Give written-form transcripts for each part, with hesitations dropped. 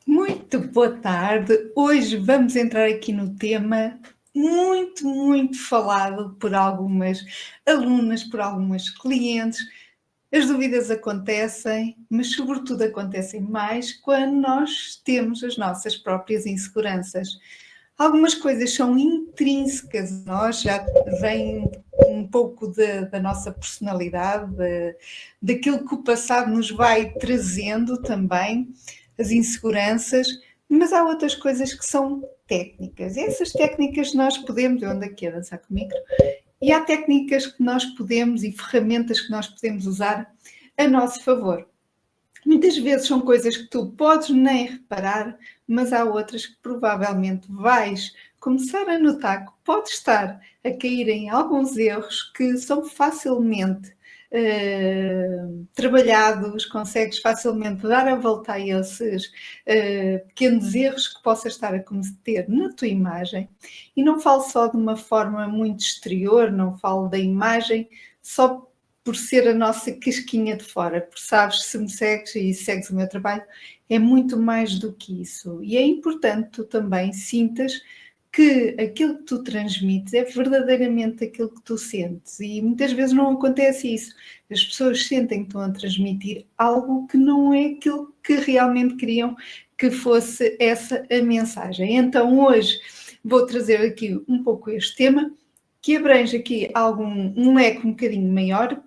Muito boa tarde. Hoje vamos entrar aqui no tema muito falado por algumas alunas, por algumas clientes. As dúvidas acontecem, mas sobretudo acontecem mais quando nós temos as nossas próprias inseguranças. Algumas coisas são intrínsecas a nós, já vêm um pouco da nossa personalidade, daquilo que o passado nos vai trazendo também, as inseguranças, mas há outras coisas que são técnicas. E essas técnicas nós podemos, eu ando aqui a dançar com o micro, e há técnicas que nós podemos e ferramentas que nós podemos usar a nosso favor. Muitas vezes são coisas que tu podes nem reparar, mas há outras que provavelmente vais começar a notar que podes estar a cair em alguns erros que são facilmente trabalhados, consegues facilmente dar a volta a esses pequenos erros que possas estar a cometer na tua imagem. E não falo só de uma forma muito exterior, não falo da imagem só por ser a nossa casquinha de fora, porque sabes, se me segues e segues o meu trabalho, é muito mais do que isso. E é importante tu também sintas que aquilo que tu transmites é verdadeiramente aquilo que tu sentes. E muitas vezes não acontece isso. As pessoas sentem que estão a transmitir algo que não é aquilo que realmente queriam que fosse essa a mensagem. Então hoje vou trazer aqui um pouco este tema, que abrange aqui um leque um bocadinho maior,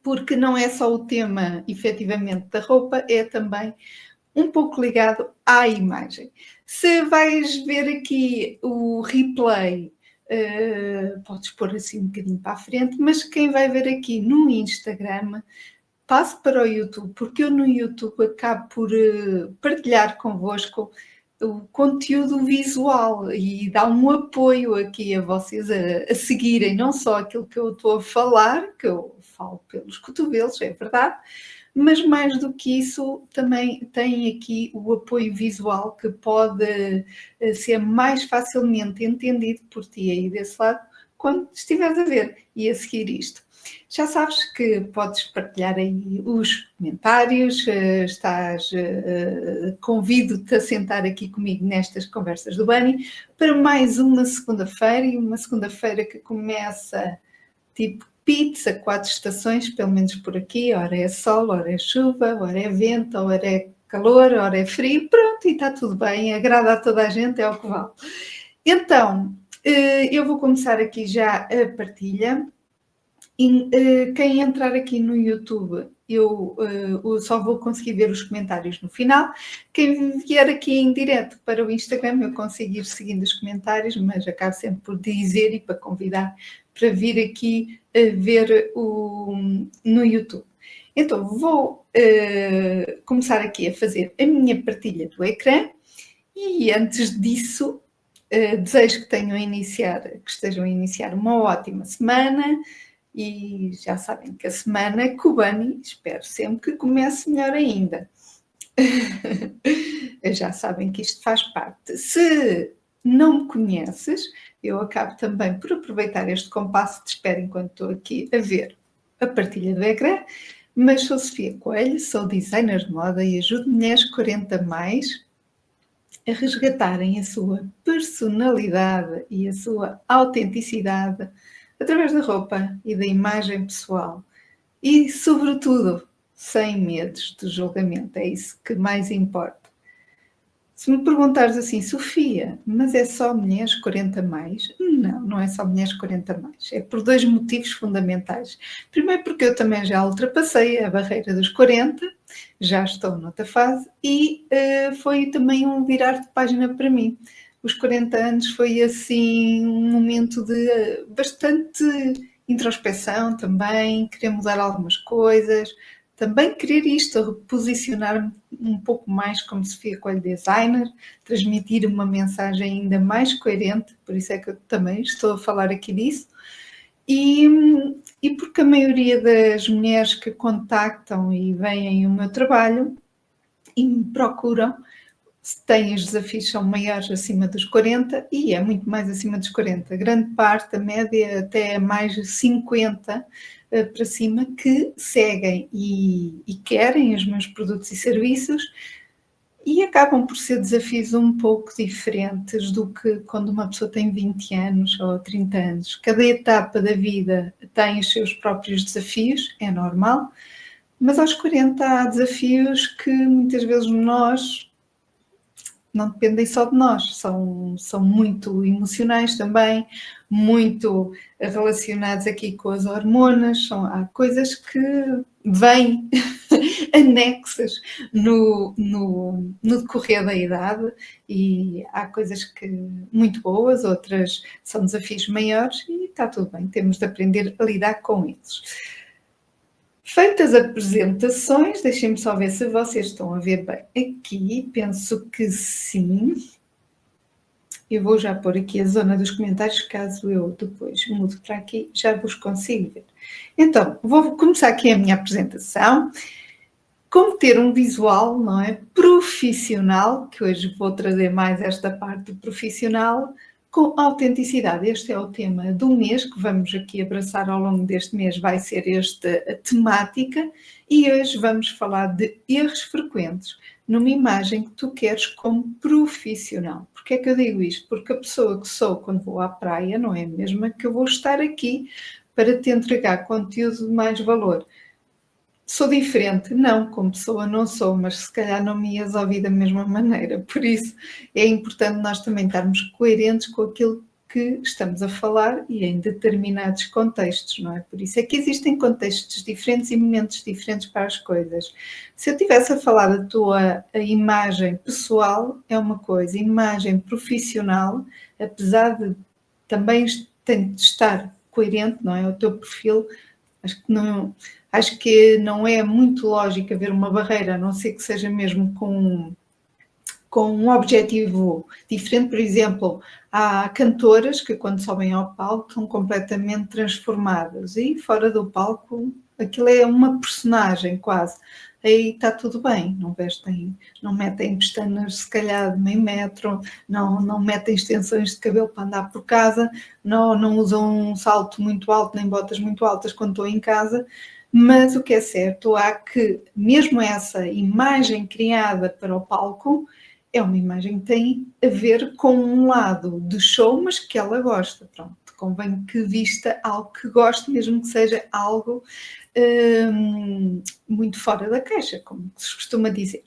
porque não é só o tema, efetivamente, da roupa, é também um pouco ligado à imagem. Se vais ver aqui o replay, podes pôr assim um bocadinho para a frente, mas quem vai ver aqui no Instagram, passe para o YouTube, porque eu no YouTube acabo por partilhar convosco o conteúdo visual e dar um apoio aqui a vocês a seguirem não só aquilo que eu estou a falar, que eu falo pelos cotovelos, é verdade, mas mais do que isso também tem aqui o apoio visual que pode ser mais facilmente entendido por ti aí desse lado quando estiveres a ver e a seguir isto. Já sabes que podes partilhar aí os comentários, convido-te a sentar aqui comigo nestas conversas do Bunny para mais uma segunda-feira, e uma segunda-feira que começa tipo pizza, 4 estações, pelo menos por aqui, ora é sol, ora é chuva, ora é vento, ora é calor, ora é frio, pronto, e está tudo bem, agrada a toda a gente, é o que vale. Então, eu vou começar aqui já a partilha. E quem entrar aqui no YouTube, eu só vou conseguir ver os comentários no final. Quem vier aqui em direto para o Instagram, eu consigo ir seguindo os comentários, mas acabo sempre por dizer e para convidar para vir aqui ver no YouTube. Então, vou começar aqui a fazer a minha partilha do ecrã e antes disso, desejo que estejam a iniciar uma ótima semana. E já sabem que a semana com o Bunny espero sempre que comece melhor ainda. Já sabem que isto faz parte. Se não me conheces, eu acabo também por aproveitar este compasso de espera enquanto estou aqui a ver a partilha do ecrã, mas sou Sofia Coelho, sou designer de moda e ajudo mulheres 40 mais a resgatarem a sua personalidade e a sua autenticidade através da roupa e da imagem pessoal. E, sobretudo, sem medos de julgamento. É isso que mais importa. Se me perguntares assim, Sofia, mas é só mulheres 40 mais? Não, não é só mulheres 40 mais. É por 2 motivos fundamentais. Primeiro porque eu também já ultrapassei a barreira dos 40, já estou noutra fase e foi também um virar de página para mim. Os 40 anos foi assim um momento de bastante introspeção também, querer mudar algumas coisas, também querer reposicionar-me um pouco mais como Sofia Coelho Designer, transmitir uma mensagem ainda mais coerente, por isso é que eu também estou a falar aqui disso, e porque a maioria das mulheres que contactam e veem o meu trabalho e me procuram, têm os desafios são maiores acima dos 40 e é muito mais acima dos 40. Grande parte, a média até mais de 50 para cima, que seguem e querem os meus produtos e serviços E acabam por ser desafios um pouco diferentes do que quando uma pessoa tem 20 anos ou 30 anos. Cada etapa da vida tem os seus próprios desafios, é normal, mas aos 40 há desafios que muitas vezes nós não dependem só de nós, são muito emocionais também, muito relacionados aqui com as hormonas, há coisas que vêm anexas no decorrer da idade e há coisas que muito boas, outras são desafios maiores e está tudo bem, temos de aprender a lidar com eles. Feitas as apresentações, deixem-me só ver se vocês estão a ver bem aqui, penso que sim. Eu vou já pôr aqui a zona dos comentários, caso eu depois mude para aqui, já vos consigo ver. Então, vou começar aqui a minha apresentação. Como ter um visual, não é, profissional, que hoje vou trazer mais esta parte profissional, com autenticidade. Este é o tema do mês, que vamos aqui abraçar ao longo deste mês, vai ser esta a temática, e hoje vamos falar de erros frequentes numa imagem que tu queres como profissional. Porquê é que eu digo isto? Porque a pessoa que sou quando vou à praia não é a mesma que eu vou estar aqui para te entregar conteúdo de mais valor. Sou diferente? Não, como pessoa não sou, mas se calhar não me ias ouvir da mesma maneira. Por isso é importante nós também estarmos coerentes com aquilo que estamos a falar e em determinados contextos, não é? Por isso é que existem contextos diferentes e momentos diferentes para as coisas. Se eu estivesse a falar da tua imagem pessoal, é uma coisa, imagem profissional, apesar de também tem de estar coerente, não é? O teu perfil, acho que não é muito lógico haver uma barreira, a não ser que seja mesmo com um objetivo diferente. Por exemplo, há cantoras que quando sobem ao palco são completamente transformadas e fora do palco aquilo é uma personagem quase. Aí está tudo bem, não vestem, não metem pestanas se calhar de meio metro, não metem extensões de cabelo para andar por casa, não usam um salto muito alto nem botas muito altas quando estão em casa. Mas o que é certo há que mesmo essa imagem criada para o palco é uma imagem que tem a ver com um lado de show, mas que ela gosta. Pronto, convém que vista algo que goste, mesmo que seja algo muito fora da caixa, como se costuma dizer.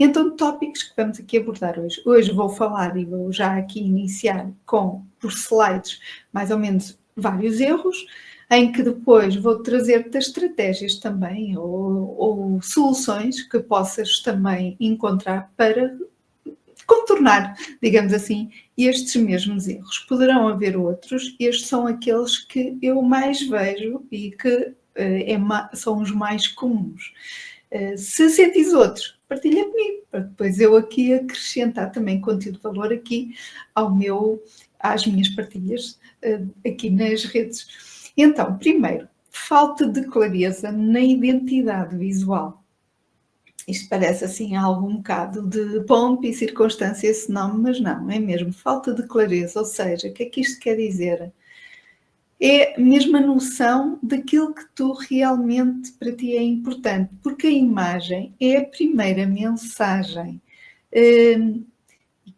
Então, tópicos que vamos aqui abordar hoje. Hoje vou falar e vou já aqui iniciar por slides, mais ou menos vários erros, em que depois vou trazer-te as estratégias também ou soluções que possas também encontrar para contornar, digamos assim, estes mesmos erros. Poderão haver outros, estes são aqueles que eu mais vejo e que são os mais comuns. Se sentes outros, partilha comigo, para depois eu aqui acrescentar também conteúdo de valor aqui às minhas partilhas aqui nas redes. Então, primeiro, falta de clareza na identidade visual. Isto parece assim algo um bocado de pompa e circunstância esse nome, mas não, é mesmo falta de clareza, ou seja, o que é que isto quer dizer? É mesmo a noção daquilo que tu realmente para ti é importante, porque a imagem é a primeira mensagem.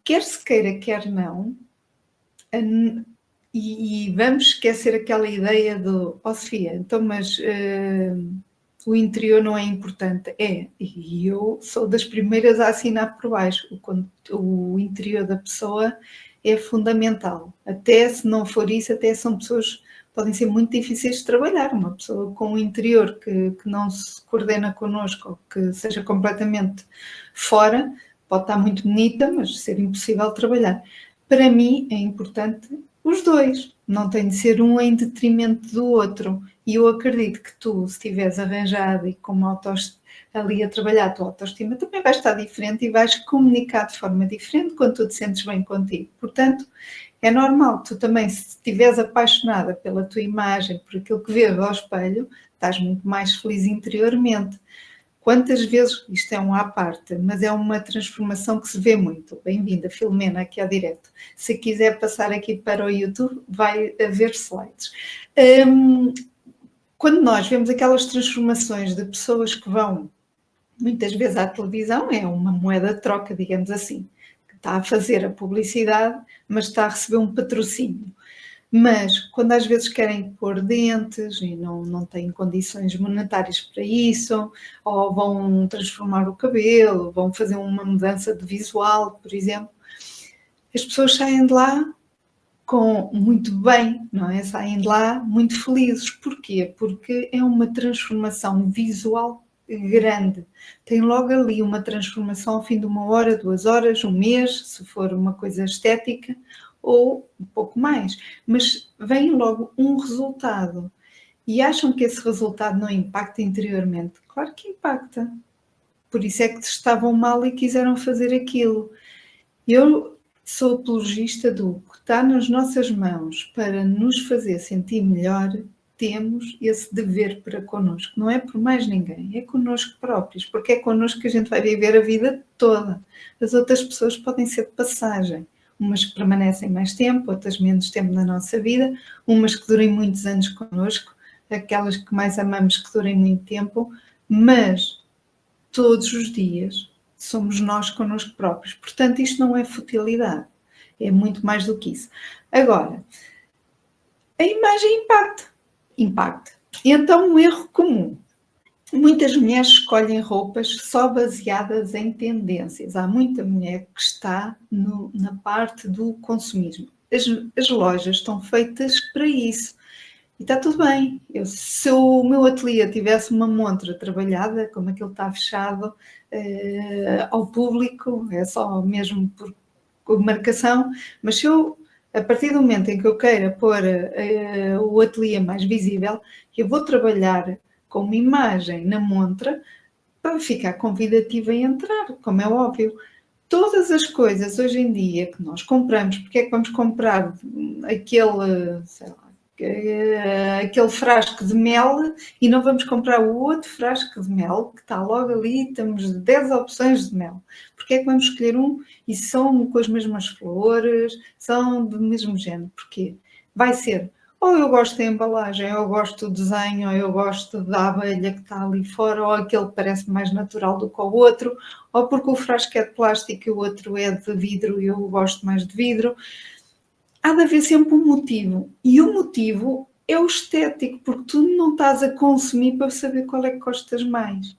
Quer se queira, quer não, e vamos esquecer aquela ideia do, Sofia, então mas o interior não é importante. É, e eu sou das primeiras a assinar por baixo. O interior da pessoa é fundamental. Até se não for isso, até são pessoas podem ser muito difíceis de trabalhar. Uma pessoa com um interior que não se coordena connosco ou que seja completamente fora, pode estar muito bonita, mas ser impossível de trabalhar. Para mim é importante os dois, não tem de ser um em detrimento do outro. E eu acredito que tu, se estiveres arranjado e com ali a trabalhar a tua autoestima, também vais estar diferente e vais comunicar de forma diferente quando tu te sentes bem contigo. Portanto, é normal, tu também, se estiveres apaixonada pela tua imagem, por aquilo que vês ao espelho, estás muito mais feliz interiormente. Quantas vezes, isto é um à parte, mas é uma transformação que se vê muito. Bem-vinda, Filomena, aqui ao direto. Se quiser passar aqui para o YouTube, vai haver slides. Quando nós vemos aquelas transformações de pessoas que vão Muitas vezes a televisão é uma moeda de troca, digamos assim, que está a fazer a publicidade, mas está a receber um patrocínio. Mas quando às vezes querem pôr dentes e não têm condições monetárias para isso, ou vão transformar o cabelo, vão fazer uma mudança de visual, por exemplo, as pessoas saem de lá com muito bem, não é? Saem de lá muito felizes. Porquê? Porque é uma transformação visual grande. Tem logo ali uma transformação ao fim de 1 hora, 2 horas, um mês, se for uma coisa estética, ou um pouco mais. Mas vem logo um resultado. E acham que esse resultado não impacta interiormente? Claro que impacta. Por isso é que estavam mal e quiseram fazer aquilo. Eu sou apologista do que está nas nossas mãos para nos fazer sentir melhor, temos esse dever para connosco. Não é por mais ninguém, é connosco próprios, porque é connosco que a gente vai viver a vida toda. As outras pessoas podem ser de passagem. Umas que permanecem mais tempo, outras menos tempo na nossa vida, umas que durem muitos anos connosco, aquelas que mais amamos que durem muito tempo, mas todos os dias somos nós connosco próprios. Portanto, isto não é futilidade, é muito mais do que isso. Agora, a imagem impacta. Então, um erro comum. Muitas mulheres escolhem roupas só baseadas em tendências. Há muita mulher que está na parte do consumismo. As lojas estão feitas para isso. E está tudo bem. Se o meu ateliê tivesse uma montra trabalhada, como aquilo está fechado ao público, é só mesmo por marcação, mas se eu, a partir do momento em que eu queira pôr o ateliê mais visível, eu vou trabalhar com uma imagem na montra para ficar convidativa a entrar, como é óbvio. Todas as coisas hoje em dia que nós compramos, porque é que vamos comprar aquele, sei lá, aquele frasco de mel e não vamos comprar o outro frasco de mel que está logo ali, temos 10 opções de mel. Porque é que vamos escolher um e são com as mesmas flores, são do mesmo género? Porquê? Vai ser, ou eu gosto da embalagem, ou eu gosto do desenho, ou eu gosto da abelha que está ali fora, ou aquele que parece mais natural do que o outro, ou porque o frasco é de plástico e o outro é de vidro e eu gosto mais de vidro. Há de haver sempre um motivo. E o motivo é o estético, porque tu não estás a consumir para saber qual é que gostas mais.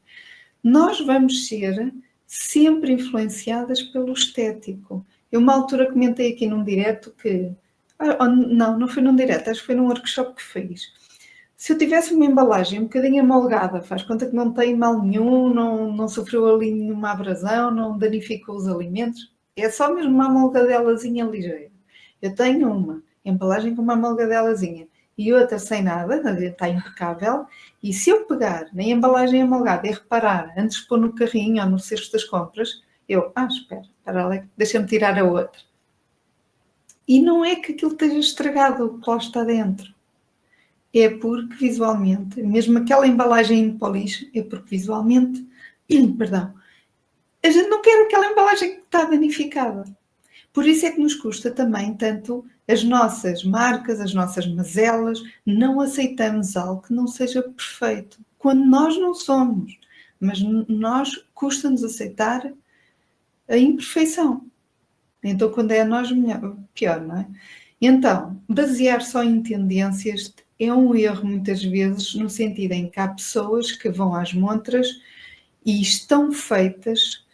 Nós vamos ser sempre influenciadas pelo estético. Eu, uma altura, comentei aqui num direto que... não foi num direto, acho que foi num workshop que fiz. Se eu tivesse uma embalagem um bocadinho amolgada, faz conta que não tem mal nenhum, não sofreu ali nenhuma abrasão, não danificou os alimentos, é só mesmo uma amolgadelazinha ligeira. Eu tenho uma embalagem com uma amolgadelazinha e outra sem nada, está impecável, e se eu pegar na embalagem amolgada e reparar, antes de pôr no carrinho ou no cesto das compras, espera lá, deixa-me tirar a outra. E não é que aquilo esteja estragado, o que lá está dentro. É porque visualmente, mesmo aquela embalagem para o lixo, é porque visualmente, a gente não quer aquela embalagem que está danificada. Por isso é que nos custa também tanto as nossas marcas, as nossas mazelas, não aceitamos algo que não seja perfeito, quando nós não somos, mas nós custa-nos aceitar a imperfeição. Então, quando é a nós, pior, não é? Então, basear só em tendências é um erro muitas vezes, no sentido em que há pessoas que vão às montras e estão feitas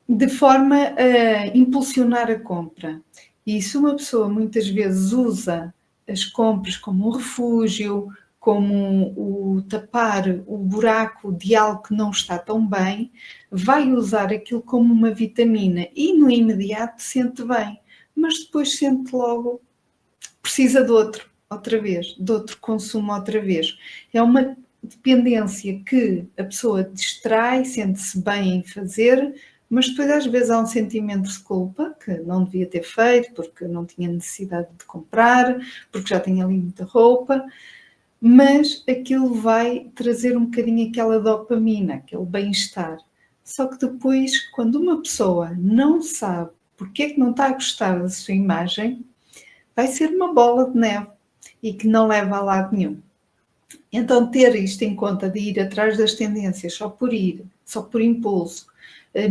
de forma a impulsionar a compra. E se uma pessoa muitas vezes usa as compras como um refúgio, como o tapar o buraco de algo que não está tão bem, vai usar aquilo como uma vitamina e no imediato sente bem, mas depois sente logo, precisa de outro, outra vez, de outro consumo outra vez. É uma dependência que a pessoa distrai, sente-se bem em fazer, mas depois às vezes há um sentimento de culpa, que não devia ter feito, porque não tinha necessidade de comprar, porque já tinha ali muita roupa, mas aquilo vai trazer um bocadinho aquela dopamina, aquele bem-estar. Só que depois, quando uma pessoa não sabe porque é que não está a gostar da sua imagem, vai ser uma bola de neve e que não leva a lado nenhum. Então, ter isto em conta de ir atrás das tendências só por ir, só por impulso,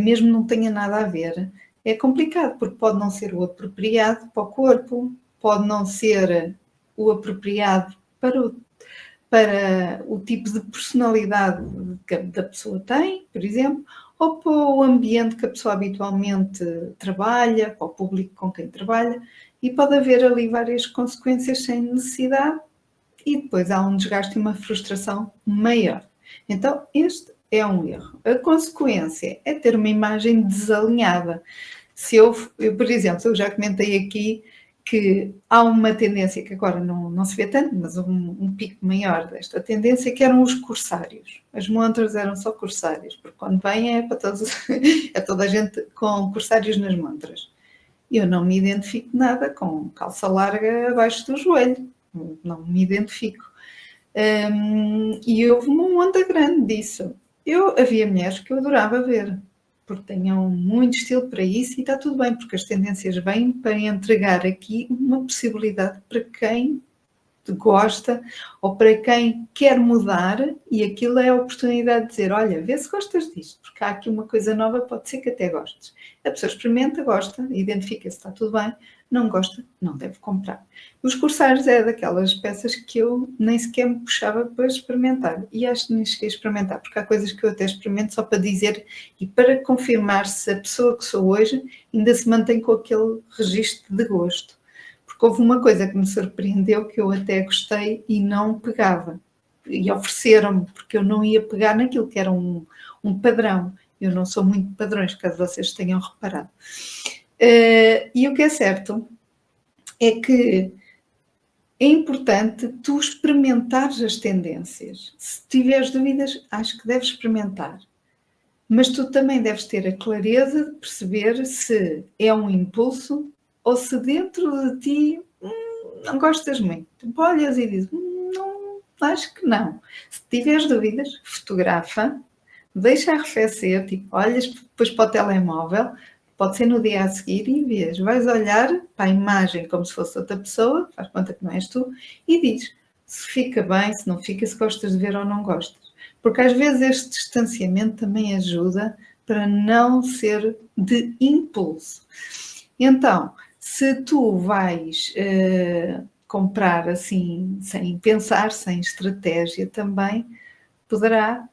mesmo não tenha nada a ver, é complicado, porque pode não ser o apropriado para o corpo, pode não ser o apropriado para o tipo de personalidade que a pessoa tem, por exemplo, ou para o ambiente que a pessoa habitualmente trabalha, para o público com quem trabalha, e pode haver ali várias consequências sem necessidade e depois há um desgaste e uma frustração maior. Então, este é um erro. A consequência é ter uma imagem desalinhada. Se eu, por exemplo, eu já comentei aqui que há uma tendência que agora não se vê tanto, mas um pico maior desta tendência, que eram os corsários. As montras eram só corsários, porque quando vem é para todos, é toda a gente com corsários nas montras. Eu não me identifico nada com calça larga abaixo do joelho, não me identifico. E houve uma onda grande disso. Havia mulheres que eu adorava ver, porque tenham muito estilo para isso e está tudo bem, porque as tendências vêm para entregar aqui uma possibilidade para quem gosta ou para quem quer mudar, e aquilo é a oportunidade de dizer, olha, vê se gostas disto, porque há aqui uma coisa nova, pode ser que até gostes. A pessoa experimenta, gosta, identifica-se, está tudo bem, não gosta, não deve comprar. Os corsários é daquelas peças que eu nem sequer me puxava para experimentar, e acho que nem cheguei a experimentar, porque há coisas que eu até experimento só para dizer e para confirmar se a pessoa que sou hoje ainda se mantém com aquele registro de gosto. Porque houve uma coisa que me surpreendeu, que eu até gostei e não pegava. E ofereceram-me, porque eu não ia pegar naquilo que era um padrão. Eu não sou muito de padrões, caso vocês tenham reparado. E o que é certo é que é importante tu experimentares as tendências. Se tiveres dúvidas, acho que deves experimentar. Mas tu também deves ter a clareza de perceber se é um impulso ou se dentro de ti não gostas muito. Tu olhas e dizes, não, acho que não. Se tiveres dúvidas, fotografa, deixa arrefecer, tipo, olhas depois para o telemóvel, pode ser no dia a seguir e vês, vais olhar para a imagem como se fosse outra pessoa, faz conta que não és tu, e diz se fica bem, se não fica, se gostas de ver ou não gostas. Porque às vezes este distanciamento também ajuda para não ser de impulso. Então, se tu vais comprar assim, sem pensar, sem estratégia também, poderá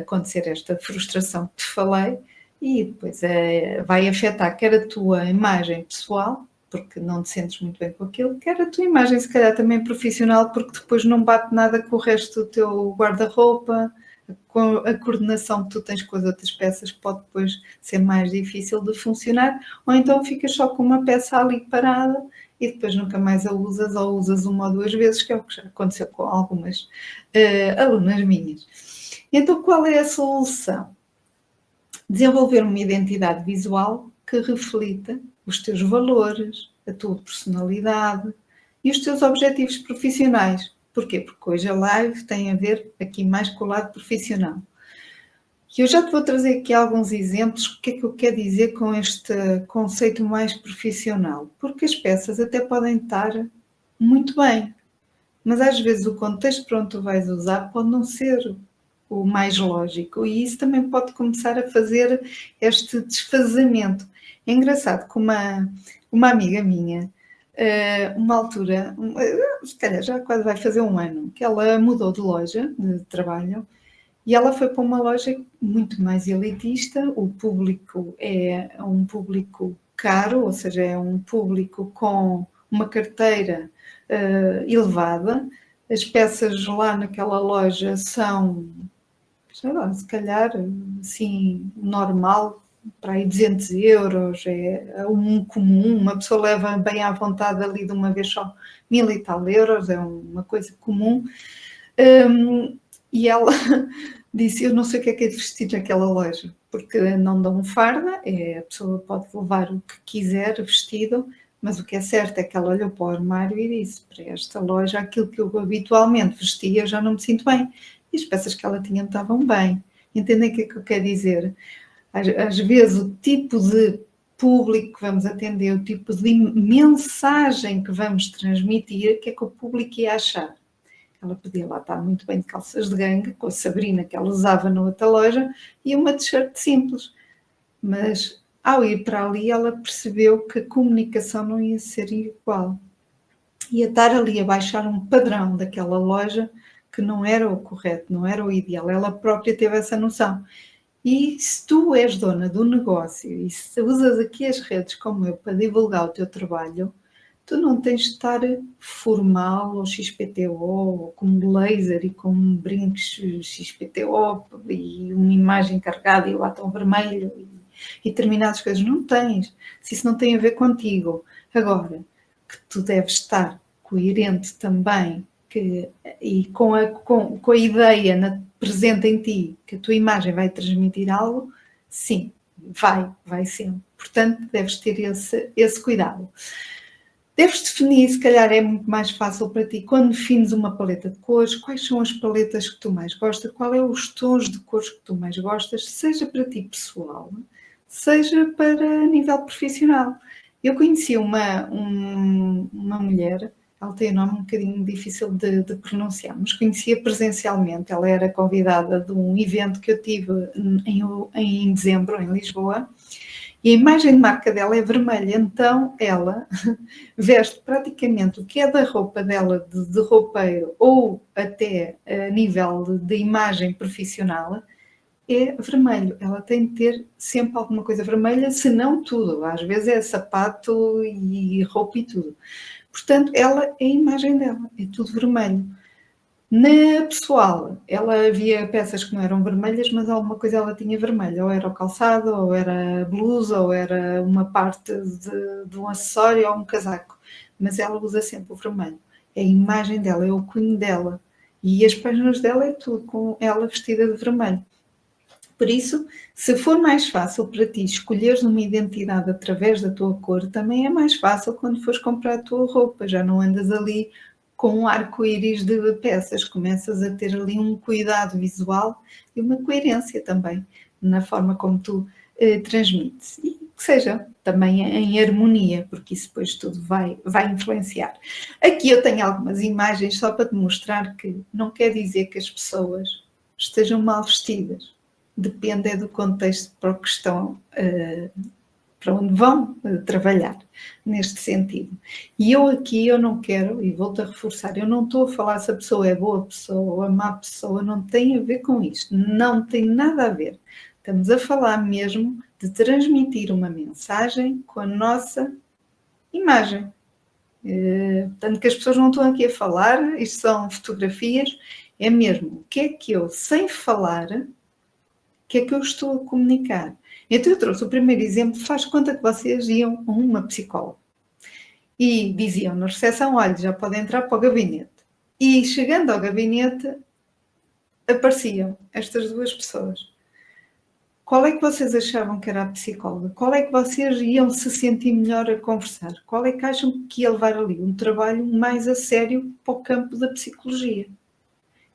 acontecer esta frustração que te falei e depois vai afetar quer a tua imagem pessoal, porque não te sentes muito bem com aquilo, quer a tua imagem, se calhar também profissional, porque depois não bate nada com o resto do teu guarda-roupa, com a coordenação que tu tens com as outras peças, pode depois ser mais difícil de funcionar, ou então ficas só com uma peça ali parada e depois nunca mais a usas, ou usas uma ou duas vezes, que é o que já aconteceu com algumas alunas minhas. Então, qual é a solução? Desenvolver uma identidade visual que reflita os teus valores, a tua personalidade e os teus objetivos profissionais. Porquê? Porque hoje a live tem a ver aqui mais com o lado profissional. E eu já te vou trazer aqui alguns exemplos, o que é que eu quero dizer com este conceito mais profissional. Porque as peças até podem estar muito bem, mas às vezes o contexto para onde tu vais usar pode não ser o mais lógico, e isso também pode começar a fazer este desfazamento. É engraçado que uma amiga minha, uma altura, se calhar já quase vai fazer um ano, que ela mudou de loja de trabalho e ela foi para uma loja muito mais elitista, o público é um público caro, ou seja, é um público com uma carteira elevada. As peças lá naquela loja são, sei lá, se calhar, assim, normal, para aí 200 euros, é um comum, uma pessoa leva bem à vontade ali de uma vez só 1000 e tal euros, é uma coisa comum. E ela disse, eu não sei o que é de vestir naquela loja, porque não dão farda, a pessoa pode levar o que quiser vestido, mas o que é certo é que ela olhou para o armário e disse, para esta loja, aquilo que eu habitualmente vestia, eu já não me sinto bem. E as peças que ela tinha estavam bem. Entendem o que é que eu quero dizer? Às vezes o tipo de público que vamos atender, o tipo de mensagem que vamos transmitir, o que é que o público ia achar? Ela podia lá estar muito bem de calças de ganga, com a Sabrina que ela usava na outra loja, e uma t-shirt simples. Mas ao ir para ali, ela percebeu que a comunicação não ia ser igual. Ia estar ali a baixar um padrão daquela loja que não era o correto, não era o ideal. Ela própria teve essa noção. E se tu és dona do negócio e se usas aqui as redes como eu para divulgar o teu trabalho, tu não tens de estar formal ou XPTO, ou com blazer e com brincos XPTO e uma imagem carregada e o batom vermelho e determinadas coisas. Não tens, se isso não tem a ver contigo. Agora, que tu deves estar coerente também e com a ideia presente em ti que a tua imagem vai transmitir algo, sim, vai sempre. Portanto, deves ter esse cuidado. Deves definir, se calhar é muito mais fácil para ti, quando defines uma paleta de cores, quais são as paletas que tu mais gostas, qual é os tons de cores que tu mais gostas, seja para ti pessoal, seja para nível profissional. Eu conheci uma mulher, ela tem um nome um bocadinho difícil de pronunciar, mas conhecia presencialmente. Ela era convidada de um evento que eu tive em dezembro, em Lisboa, e a imagem de marca dela é vermelha, então ela veste praticamente o que é da roupa dela de roupeiro ou até a nível de imagem profissional, é vermelho. Ela tem de ter sempre alguma coisa vermelha, se não tudo. Às vezes é sapato e roupa e tudo. Portanto, ela é a imagem dela, é tudo vermelho. Na pessoal, ela havia peças que não eram vermelhas, mas alguma coisa ela tinha vermelha. Ou era o calçado, ou era a blusa, ou era uma parte de um acessório ou um casaco. Mas ela usa sempre o vermelho. É a imagem dela, é o cunho dela. E as páginas dela é tudo com ela vestida de vermelho. Por isso, se for mais fácil para ti escolheres uma identidade através da tua cor, também é mais fácil quando fores comprar a tua roupa. Já não andas ali com um arco-íris de peças, começas a ter ali um cuidado visual e uma coerência também na forma como tu transmites. E que seja também em harmonia, porque isso depois tudo vai influenciar. Aqui eu tenho algumas imagens só para te mostrar que não quer dizer que as pessoas estejam mal vestidas. Depende é do contexto para o que estão, para onde vão trabalhar, neste sentido. E eu não quero, e volto a reforçar, eu não estou a falar se a pessoa é boa pessoa ou a má pessoa, não tem a ver com isto, não tem nada a ver. Estamos a falar mesmo de transmitir uma mensagem com a nossa imagem. Portanto, que as pessoas não estão aqui a falar, isto são fotografias, é mesmo o que é que eu, sem falar, que é que eu estou a comunicar? Então eu trouxe o primeiro exemplo, faz conta que vocês iam a uma psicóloga e diziam na recepção, olha, já pode entrar para o gabinete. E chegando ao gabinete, apareciam estas duas pessoas. Qual é que vocês achavam que era a psicóloga? Qual é que vocês iam se sentir melhor a conversar? Qual é que acham que ia levar ali um trabalho mais a sério para o campo da psicologia?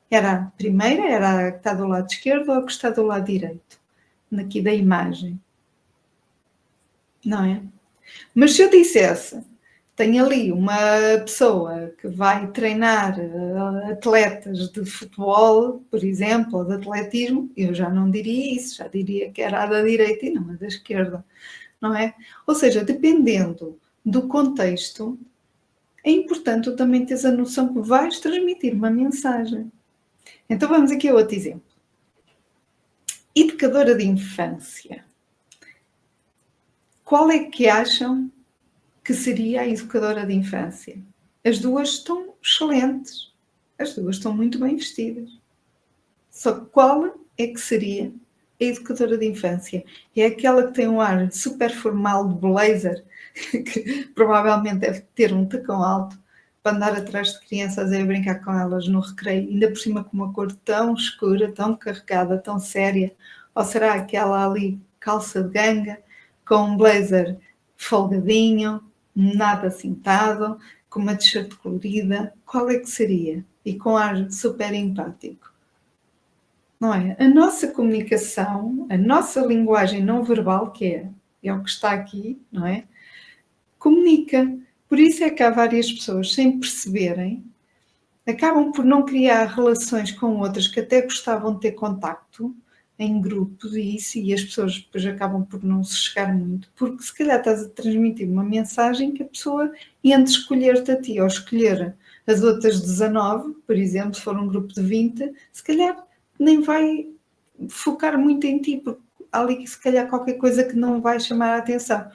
Era a primeira, era a que está do lado esquerdo ou a que está do lado direito? Aqui da imagem. Não é? Mas se eu dissesse, tenho ali uma pessoa que vai treinar atletas de futebol, por exemplo, ou de atletismo, eu já não diria isso, já diria que era a da direita e não a da esquerda, não é? Ou seja, dependendo do contexto, é importante também teres a noção que vais transmitir uma mensagem. Então vamos aqui a outro exemplo. Educadora de infância. Qual é que acham que seria a educadora de infância? As duas estão excelentes. As duas estão muito bem vestidas. Só que qual é que seria a educadora de infância? É aquela que tem um ar super formal de blazer, que provavelmente deve ter um tacão alto, para andar atrás de crianças e brincar com elas no recreio, ainda por cima com uma cor tão escura, tão carregada, tão séria? Ou será aquela ali, calça de ganga, com um blazer folgadinho, nada cintado, com uma t-shirt colorida? Qual é que seria? E com ar super empático. Não é? A nossa comunicação, a nossa linguagem não verbal, que é o que está aqui, não é? Comunica. Por isso é que há várias pessoas, sem perceberem, acabam por não criar relações com outras que até gostavam de ter contacto em grupos e as pessoas depois acabam por não se chegar muito, porque se calhar estás a transmitir uma mensagem que a pessoa, entre escolher-te a ti ou escolher as outras 19, por exemplo, se for um grupo de 20, se calhar nem vai focar muito em ti, porque há ali se calhar qualquer coisa que não vai chamar a atenção.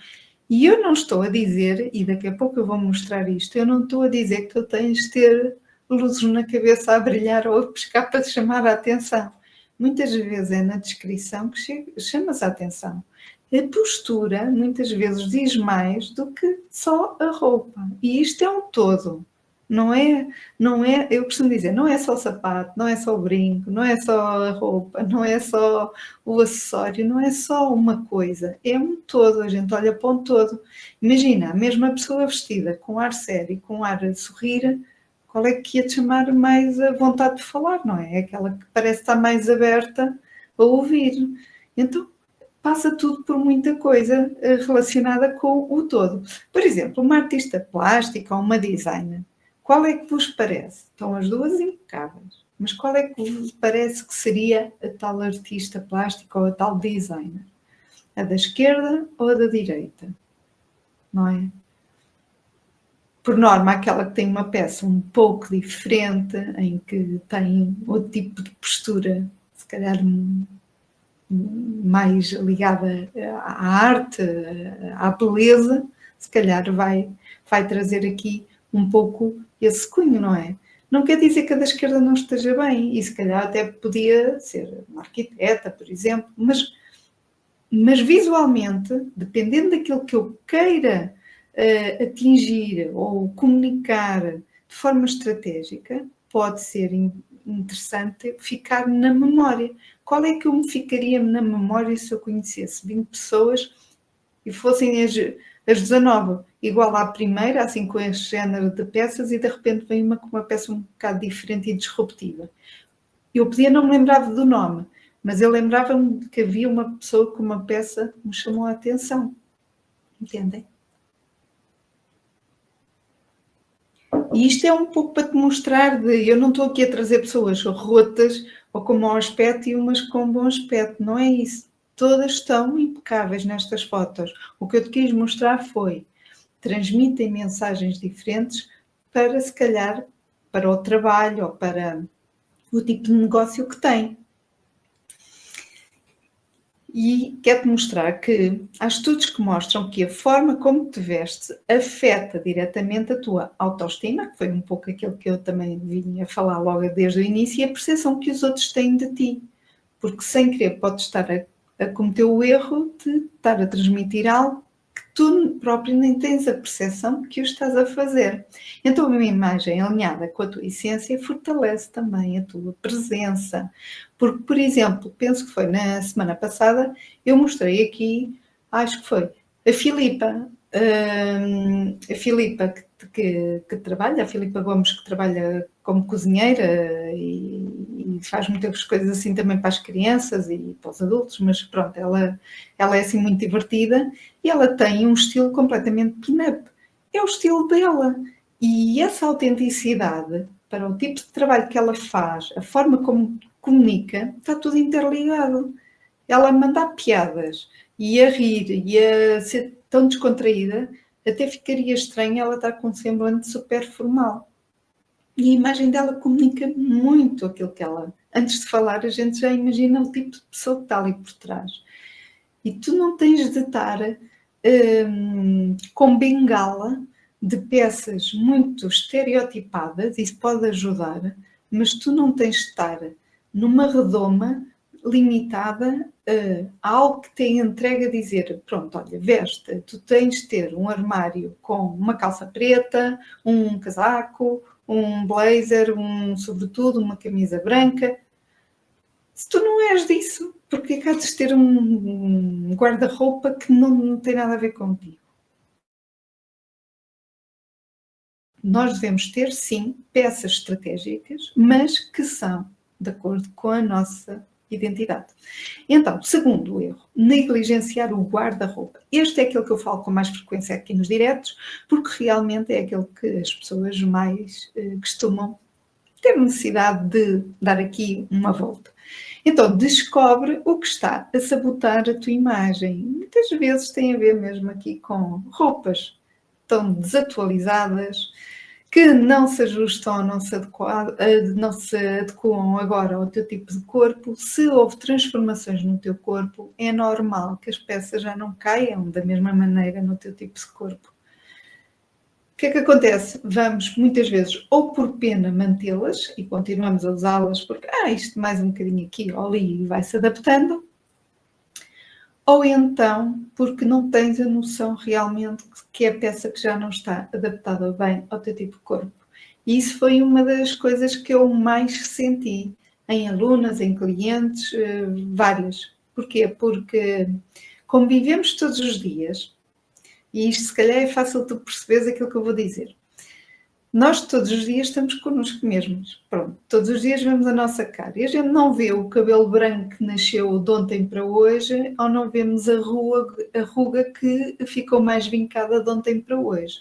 E eu não estou a dizer, e daqui a pouco eu vou mostrar isto, eu não estou a dizer que tu tens de ter luzes na cabeça a brilhar ou a pescar para te chamar a atenção. Muitas vezes é na descrição que chamas a atenção. A postura, muitas vezes, diz mais do que só a roupa. E isto é um todo. Não é, eu costumo dizer, não é só o sapato, não é só o brinco, não é só a roupa, não é só o acessório, não é só uma coisa, é um todo, a gente olha para um todo. Imagina, a mesma pessoa vestida com ar sério, com ar a sorrir, qual é que ia te chamar mais a vontade de falar, não é? É aquela que parece estar mais aberta a ouvir. Então, passa tudo por muita coisa relacionada com o todo. Por exemplo, uma artista plástica ou uma designer, qual é que vos parece? Estão as duas impecáveis, mas qual é que vos parece que seria a tal artista plástica ou a tal designer? A da esquerda ou a da direita? Não é? Por norma, aquela que tem uma peça um pouco diferente, em que tem outro tipo de postura, se calhar mais ligada à arte, à beleza, se calhar vai trazer aqui um pouco esse cunho, não é? Não quer dizer que a da esquerda não esteja bem, e se calhar até podia ser uma arquiteta, por exemplo, mas visualmente, dependendo daquilo que eu queira atingir ou comunicar de forma estratégica, pode ser interessante ficar na memória. Qual é que eu me ficaria na memória se eu conhecesse 20 pessoas e fossem as 19 igual à primeira, assim com este género de peças, e de repente vem uma com uma peça um bocado diferente e disruptiva? Eu podia não me lembrar do nome, mas eu lembrava-me que havia uma pessoa com uma peça que me chamou a atenção. Entendem? E isto é um pouco para te mostrar eu não estou aqui a trazer pessoas rotas ou com mau aspecto e umas com bom aspecto, não é isso. Todas estão impecáveis nestas fotos. O que eu te quis mostrar foi, transmitem mensagens diferentes para, se calhar, para o trabalho ou para o tipo de negócio que têm. E quero-te mostrar que há estudos que mostram que a forma como te vestes afeta diretamente a tua autoestima, que foi um pouco aquilo que eu também vinha a falar logo desde o início, e a percepção que os outros têm de ti. Porque sem querer podes estar a cometer o erro de estar a transmitir algo que tu próprio nem tens a percepção que o estás a fazer. Então, uma imagem alinhada com a tua essência fortalece também a tua presença. Porque, por exemplo, penso que foi na semana passada, eu mostrei aqui, acho que foi, a Filipa. A Filipa que trabalha, a Filipa Gomes, que trabalha como cozinheira e faz muitas coisas assim também para as crianças e para os adultos, mas pronto, ela é assim muito divertida e ela tem um estilo completamente pin-up. É o estilo dela. E essa autenticidade, para o tipo de trabalho que ela faz, a forma como comunica, está tudo interligado. Ela a mandar piadas e a rir e a ser tão descontraída, até ficaria estranho ela estar com um semblante super formal. E a imagem dela comunica muito aquilo que ela... Antes de falar, a gente já imagina o tipo de pessoa que está ali por trás. E tu não tens de estar com bengala de peças muito estereotipadas, isso pode ajudar, mas tu não tens de estar numa redoma limitada a algo que te entrega a dizer, pronto, olha, veste, tu tens de ter um armário com uma calça preta, um casaco, um blazer, um sobretudo, uma camisa branca. Se tu não és disso, porque é que há de ter um guarda-roupa que não tem nada a ver contigo? Nós devemos ter, sim, peças estratégicas, mas que são de acordo com a nossa identidade. Então, segundo erro, negligenciar o guarda-roupa. Este é aquele que eu falo com mais frequência aqui nos diretos, porque realmente é aquele que as pessoas mais costumam ter necessidade de dar aqui uma volta. Então, descobre o que está a sabotar a tua imagem. Muitas vezes tem a ver mesmo aqui com roupas tão desatualizadas, que não se ajustam ou não se adequam agora ao teu tipo de corpo. Se houve transformações no teu corpo, é normal que as peças já não caiam da mesma maneira no teu tipo de corpo. O que é que acontece? Vamos muitas vezes ou por pena mantê-las e continuamos a usá-las porque isto mais um bocadinho aqui ou ali vai-se adaptando, ou então porque não tens a noção realmente que é a peça que já não está adaptada bem ao teu tipo de corpo. E isso foi uma das coisas que eu mais senti em alunas, em clientes, várias. Porquê? Porque convivemos todos os dias, e isto se calhar é fácil tu perceberes aquilo que eu vou dizer. Nós todos os dias estamos connosco mesmos. Pronto, todos os dias vemos a nossa cara. E a gente não vê o cabelo branco que nasceu de ontem para hoje, ou não vemos a ruga que ficou mais vincada de ontem para hoje.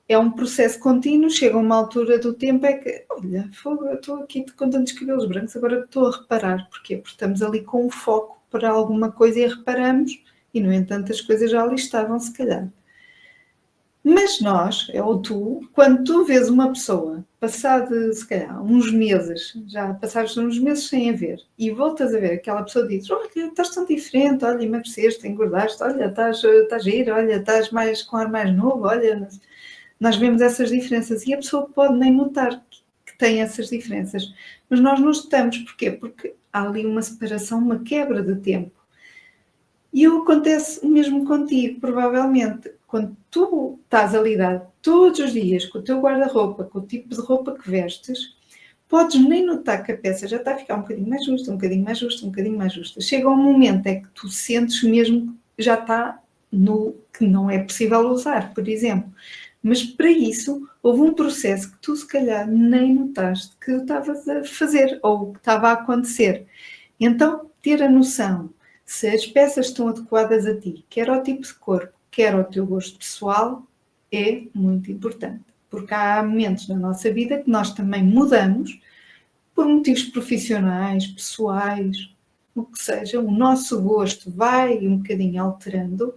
É um processo contínuo, chega a uma altura do tempo é que, olha, eu estou aqui com tantos cabelos brancos, agora estou a reparar. Porquê? Porque estamos ali com um foco para alguma coisa e reparamos, e no entanto as coisas já ali estavam, se calhar. Mas nós, ou tu, quando tu vês uma pessoa, passado se calhar uns meses, já passaste uns meses sem a ver, e voltas a ver aquela pessoa e dizes, olha, estás tão diferente, olha, emagreceste, engordaste, olha, estás a ir, olha, estás mais com ar mais novo, olha, nós vemos essas diferenças e a pessoa pode nem notar que tem essas diferenças, mas nós não estamos, porquê? Porque há ali uma separação, uma quebra de tempo. E acontece o mesmo contigo, provavelmente. Quando tu estás a lidar todos os dias com o teu guarda-roupa, com o tipo de roupa que vestes, podes nem notar que a peça já está a ficar um bocadinho mais justa, um bocadinho mais justa, um bocadinho mais justa. Chega um momento em que tu sentes mesmo que já está no que não é possível usar, por exemplo. Mas para isso houve um processo que tu se calhar nem notaste que estavas a fazer ou que estava a acontecer. Então, ter a noção se as peças estão adequadas a ti, quer ao tipo de corpo, quer ao teu gosto pessoal, é muito importante. Porque há momentos na nossa vida que nós também mudamos por motivos profissionais, pessoais, o que seja. O nosso gosto vai um bocadinho alterando.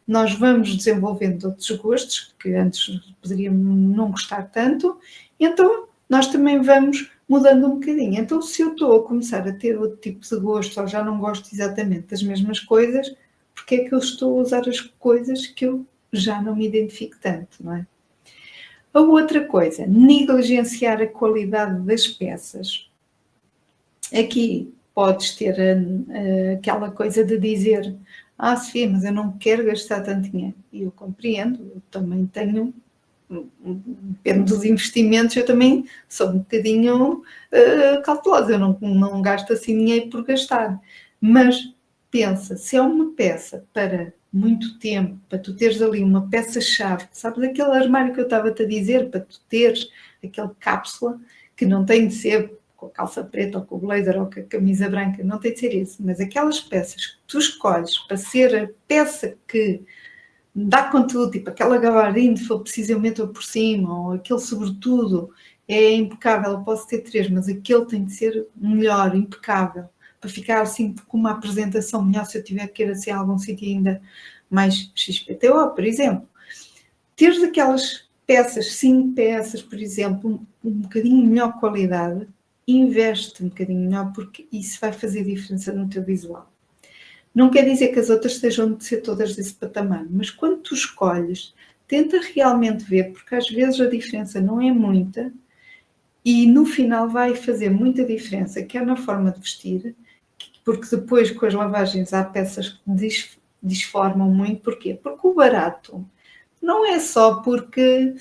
Nós vamos desenvolvendo outros gostos que antes poderíamos não gostar tanto. Então, nós também vamos mudando um bocadinho. Então, se eu estou a começar a ter outro tipo de gosto ou já não gosto exatamente das mesmas coisas, porque é que eu estou a usar as coisas que eu já não me identifico tanto, não é? A outra coisa, negligenciar a qualidade das peças. Aqui podes ter aquela coisa de dizer Sofia, mas eu não quero gastar tanto dinheiro. E eu compreendo, eu também tenho, depende dos investimentos, eu também sou um bocadinho cautelosa, eu não gasto assim dinheiro por gastar. Mas pensa, se é uma peça para muito tempo, para tu teres ali uma peça-chave, sabes aquele armário que eu estava-te a dizer, para tu teres aquela cápsula, que não tem de ser com a calça preta ou com o blazer ou com a camisa branca, não tem de ser isso, mas aquelas peças que tu escolhes para ser a peça que dá conteúdo, tipo aquela gabardine, se for precisamente ou por cima, ou aquele sobretudo é impecável, eu posso ter três, mas aquele tem de ser melhor, impecável, para ficar assim com uma apresentação melhor se eu tiver que ir assim a algum sítio ainda mais XPTO, por exemplo. Teres aquelas peças, 5 peças, por exemplo, um bocadinho melhor qualidade, investe um bocadinho melhor, porque isso vai fazer diferença no teu visual. Não quer dizer que as outras estejam de ser todas desse patamar, mas quando tu escolhes, tenta realmente ver, porque às vezes a diferença não é muita e no final vai fazer muita diferença, quer na forma de vestir, porque depois com as lavagens há peças que desformam muito. Porquê? Porque o barato não é só porque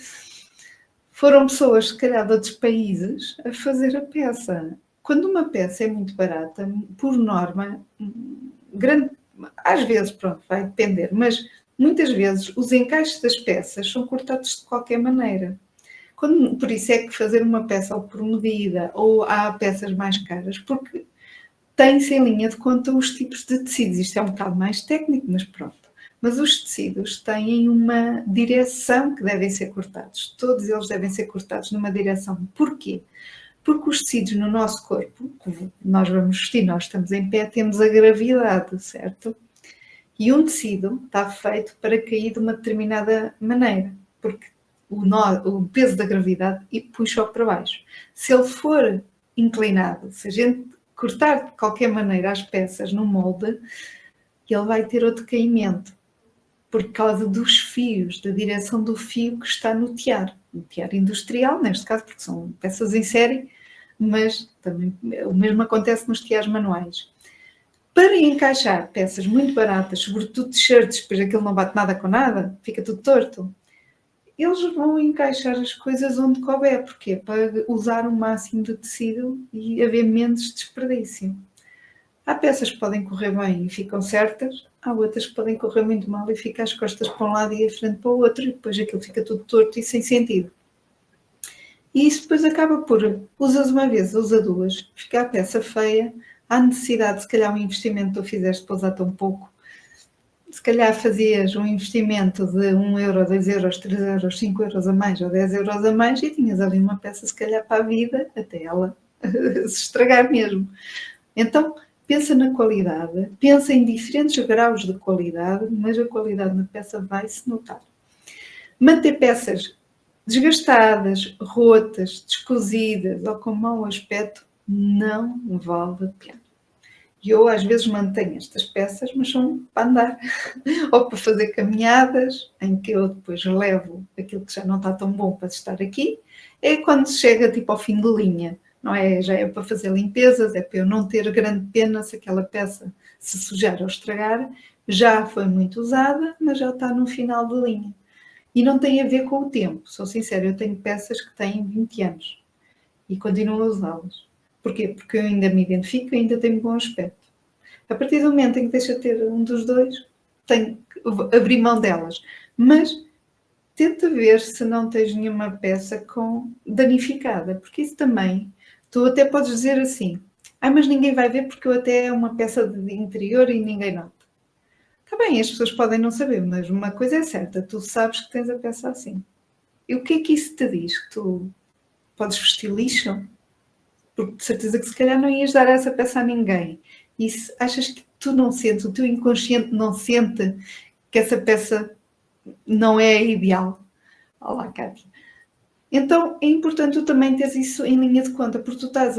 foram pessoas, se calhar, de outros países a fazer a peça. Quando uma peça é muito barata, por norma, às vezes, pronto, vai depender, mas muitas vezes os encaixes das peças são cortados de qualquer maneira. Por isso é que fazer uma peça ou por medida, ou há peças mais caras, porque tem-se em linha de conta os tipos de tecidos. Isto é um bocado mais técnico, mas pronto. Mas os tecidos têm uma direção que devem ser cortados. Todos eles devem ser cortados numa direção. Porquê? Porque os tecidos no nosso corpo, nós vamos vestir, nós estamos em pé, temos a gravidade, certo? E um tecido está feito para cair de uma determinada maneira, porque o peso da gravidade puxa-o para baixo. Se ele for inclinado, se a gente cortar de qualquer maneira as peças no molde, ele vai ter outro caimento, por causa dos fios, da direção do fio que está no tear industrial, neste caso, porque são peças em série, mas também o mesmo acontece nos teares manuais. Para encaixar peças muito baratas, sobretudo t-shirts, depois aquilo não bate nada com nada, fica tudo torto, eles vão encaixar as coisas onde couber. Porquê? Para usar o máximo de tecido e haver menos desperdício. Há peças que podem correr bem e ficam certas, há outras que podem correr muito mal e ficam as costas para um lado e a frente para o outro, e depois aquilo fica tudo torto e sem sentido. E isso depois acaba por, usas uma vez, usa duas, fica a peça feia, há necessidade, se calhar um investimento que tu fizeste para usar tão pouco, se calhar fazias um investimento de 1 euro, 2 euros, 3 euros, 5 euros a mais ou 10 euros a mais e tinhas ali uma peça se calhar para a vida, até ela se estragar mesmo. Então, pensa na qualidade, pensa em diferentes graus de qualidade, mas a qualidade na peça vai-se notar. Manter peças desgastadas, rotas, descozidas ou com mau aspecto não vale a pena. E eu às vezes mantenho estas peças, mas são para andar ou para fazer caminhadas, em que eu depois levo aquilo que já não está tão bom para estar aqui. É quando se chega tipo ao fim de linha, não é? Já é para fazer limpezas, é para eu não ter grande pena se aquela peça se sujar ou estragar. Já foi muito usada, mas já está no final de linha. E não tem a ver com o tempo, sou sincera, eu tenho peças que têm 20 anos e continuo a usá-las. Porquê? Porque eu ainda me identifico e ainda tenho bom aspecto. A partir do momento em que deixa de ter um dos dois, tenho que abrir mão delas. Mas tenta ver se não tens nenhuma peça danificada, porque isso também, tu até podes dizer assim, mas ninguém vai ver porque eu até é uma peça de interior e ninguém nota. Está bem, as pessoas podem não saber, mas uma coisa é certa, tu sabes que tens a peça assim. E o que é que isso te diz? Que tu podes vestir lixo? Porque de certeza que se calhar não ias dar essa peça a ninguém. E se achas que tu não sentes, o teu inconsciente não sente que essa peça não é ideal? Olá, Cátia. Então é importante tu também teres isso em linha de conta, porque tu estás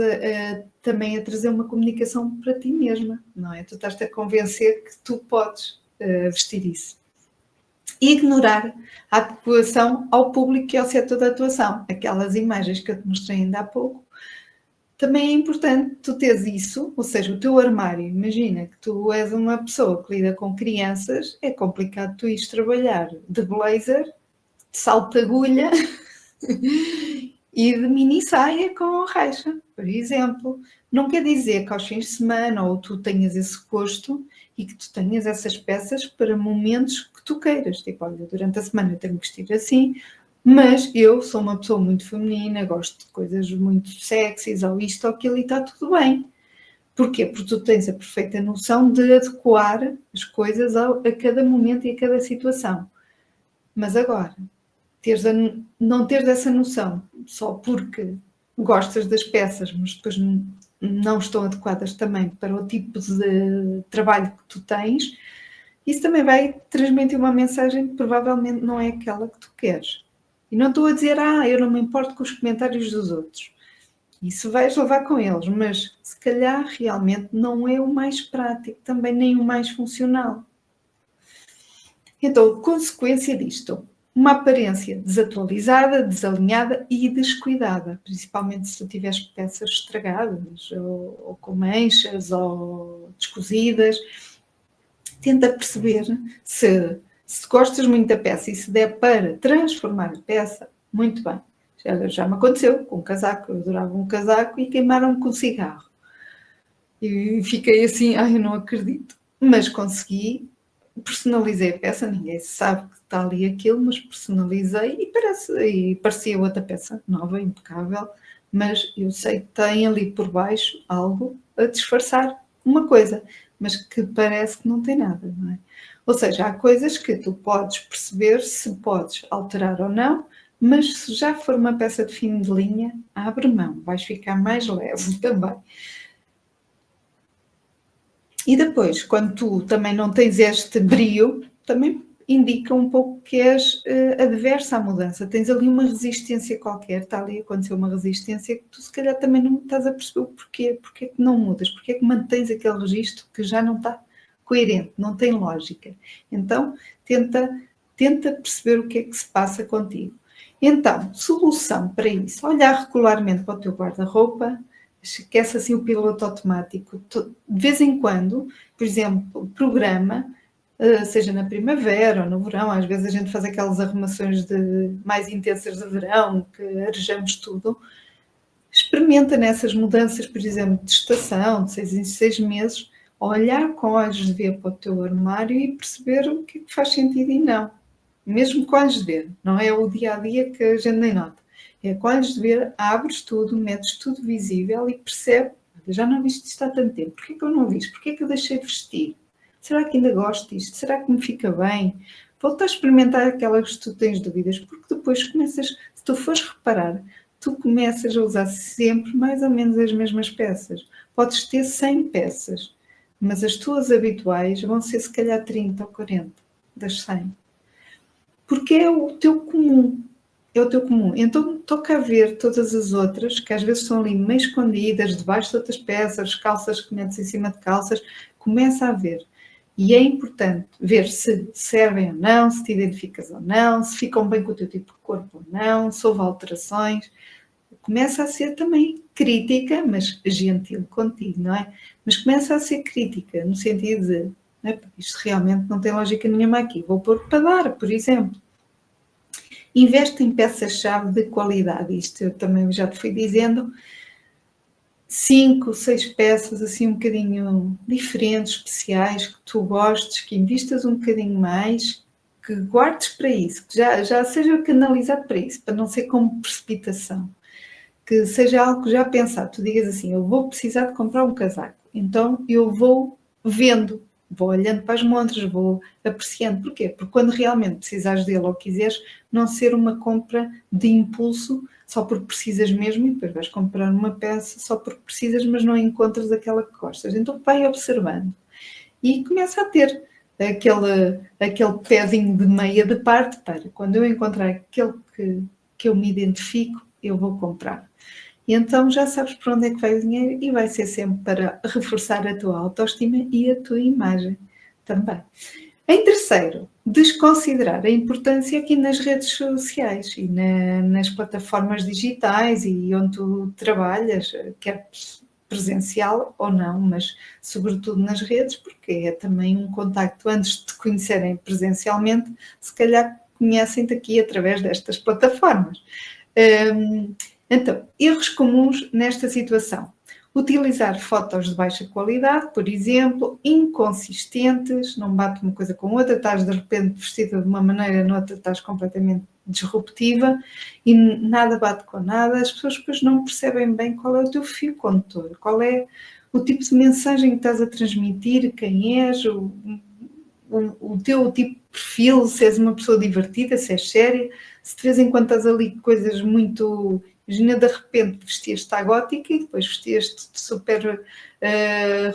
também a trazer uma comunicação para ti mesma, não é? Tu estás-te a convencer que tu podes vestir isso. E ignorar a adequação ao público e ao setor da atuação. Aquelas imagens que eu te mostrei ainda há pouco. Também é importante tu teres isso, ou seja, o teu armário. Imagina que tu és uma pessoa que lida com crianças, é complicado tu ires trabalhar de blazer, de salto de agulha e de mini saia com raixa, por exemplo. Não quer dizer que aos fins de semana ou tu tenhas esse gosto e que tu tenhas essas peças para momentos que tu queiras. Tipo, olha, durante a semana eu tenho que vestir assim, mas eu sou uma pessoa muito feminina, gosto de coisas muito sexys, ou isto ou aquilo, e está tudo bem. Porquê? Porque tu tens a perfeita noção de adequar as coisas a cada momento e a cada situação. Mas agora, não teres essa noção só porque gostas das peças, mas depois não estão adequadas também para o tipo de trabalho que tu tens, isso também vai transmitir uma mensagem que provavelmente não é aquela que tu queres. E não estou a dizer, eu não me importo com os comentários dos outros. Isso vais levar com eles, mas se calhar realmente não é o mais prático, também nem o mais funcional. Então, consequência disto, uma aparência desatualizada, desalinhada e descuidada, principalmente se tu tiveres peças estragadas, ou com manchas, ou descozidas. Tenta perceber se gostas muito da peça e se der para transformar a peça, muito bem. Já me aconteceu com um casaco, eu adorava um casaco e queimaram-me com cigarro. E fiquei assim, eu não acredito. Mas consegui, personalizei a peça, ninguém sabe que está ali aquilo, mas personalizei e parecia outra peça nova, impecável, mas eu sei que tem ali por baixo algo a disfarçar uma coisa, mas que parece que não tem nada, não é? Ou seja, há coisas que tu podes perceber se podes alterar ou não, Mas se já for uma peça de fim de linha, abre mão, vais ficar mais leve também. E depois, quando tu também não tens este brio, também indica um pouco que és adversa à mudança. Tens ali uma resistência qualquer, está ali a acontecer uma resistência que tu se calhar também não estás a perceber o porquê. Porquê que não mudas? Porquê que mantens aquele registro que já não está coerente, não tem lógica? Então, tenta perceber o que é que se passa contigo. Então, solução para isso, olhar regularmente para o teu guarda-roupa, esquece assim o piloto automático. De vez em quando, por exemplo, programa, seja na primavera ou no verão, às vezes a gente faz aquelas arrumações mais intensas de verão, que arejamos tudo. Experimenta nessas mudanças, por exemplo, de estação, de 6 em 6 meses, olhar com olhos de ver para o teu armário e perceber o que é que faz sentido e não. Mesmo com olhos de ver, não é o dia a dia que a gente nem nota. É com olhos de ver, abres tudo, metes tudo visível e percebe, já não viste isto há tanto tempo, porquê que eu não vi isto? Porquê que eu deixei de vestir? Será que ainda gosto disto? Será que me fica bem? Volta a experimentar aquelas que tu tens dúvidas, porque depois começas, se tu fores reparar, tu começas a usar sempre mais ou menos as mesmas peças. Podes ter 100 peças, mas as tuas habituais vão ser se calhar 30 ou 40 das 100. Porque é o teu comum. É o teu comum. Então toca a ver todas as outras, que às vezes estão ali meio escondidas, debaixo de outras peças, calças que metes em cima de calças, começa a ver. E é importante ver se servem ou não, se te identificas ou não, se ficam bem com o teu tipo de corpo ou não, se houve alterações. Começa a ser também crítica, mas gentil contigo, não é? Mas começa a ser crítica, no sentido de isto realmente não tem lógica nenhuma aqui, vou pôr para dar, por exemplo. Investe em peças-chave de qualidade, isto eu também já te fui dizendo, 5, 6 peças assim um bocadinho diferentes, especiais, que tu gostes, que investas um bocadinho mais, que guardes para isso, que já seja canalizado para isso, para não ser como precipitação. Que seja algo já pensado, tu digas assim, eu vou precisar de comprar um casaco, então eu vou vendo, vou olhando para as montras, vou apreciando. Porquê? Porque quando realmente precisares dele ou quiseres, não ser uma compra de impulso, só porque precisas mesmo, e depois vais comprar uma peça só porque precisas, mas não encontras aquela que gostas. Então vai observando e começa a ter aquele pezinho de meia de parte para quando eu encontrar aquele que eu me identifico, eu vou comprar. E então já sabes para onde é que vai o dinheiro e vai ser sempre para reforçar a tua autoestima e a tua imagem também. Em terceiro, desconsiderar a importância aqui nas redes sociais e nas plataformas digitais e onde tu trabalhas, quer presencial ou não, mas sobretudo nas redes, porque é também um contacto antes de te conhecerem presencialmente, se calhar conhecem-te aqui através destas plataformas. Então, erros comuns nesta situação. Utilizar fotos de baixa qualidade, por exemplo, inconsistentes, não bate uma coisa com outra, estás de repente vestida de uma maneira, noutra estás completamente disruptiva e nada bate com nada, as pessoas depois não percebem bem qual é o teu fio condutor, qual é o tipo de mensagem que estás a transmitir, quem és, o teu tipo de perfil, se és uma pessoa divertida, se és séria, se de vez em quando estás ali coisas muito... Imagina, de repente vestias-te à gótica e depois vestias-te super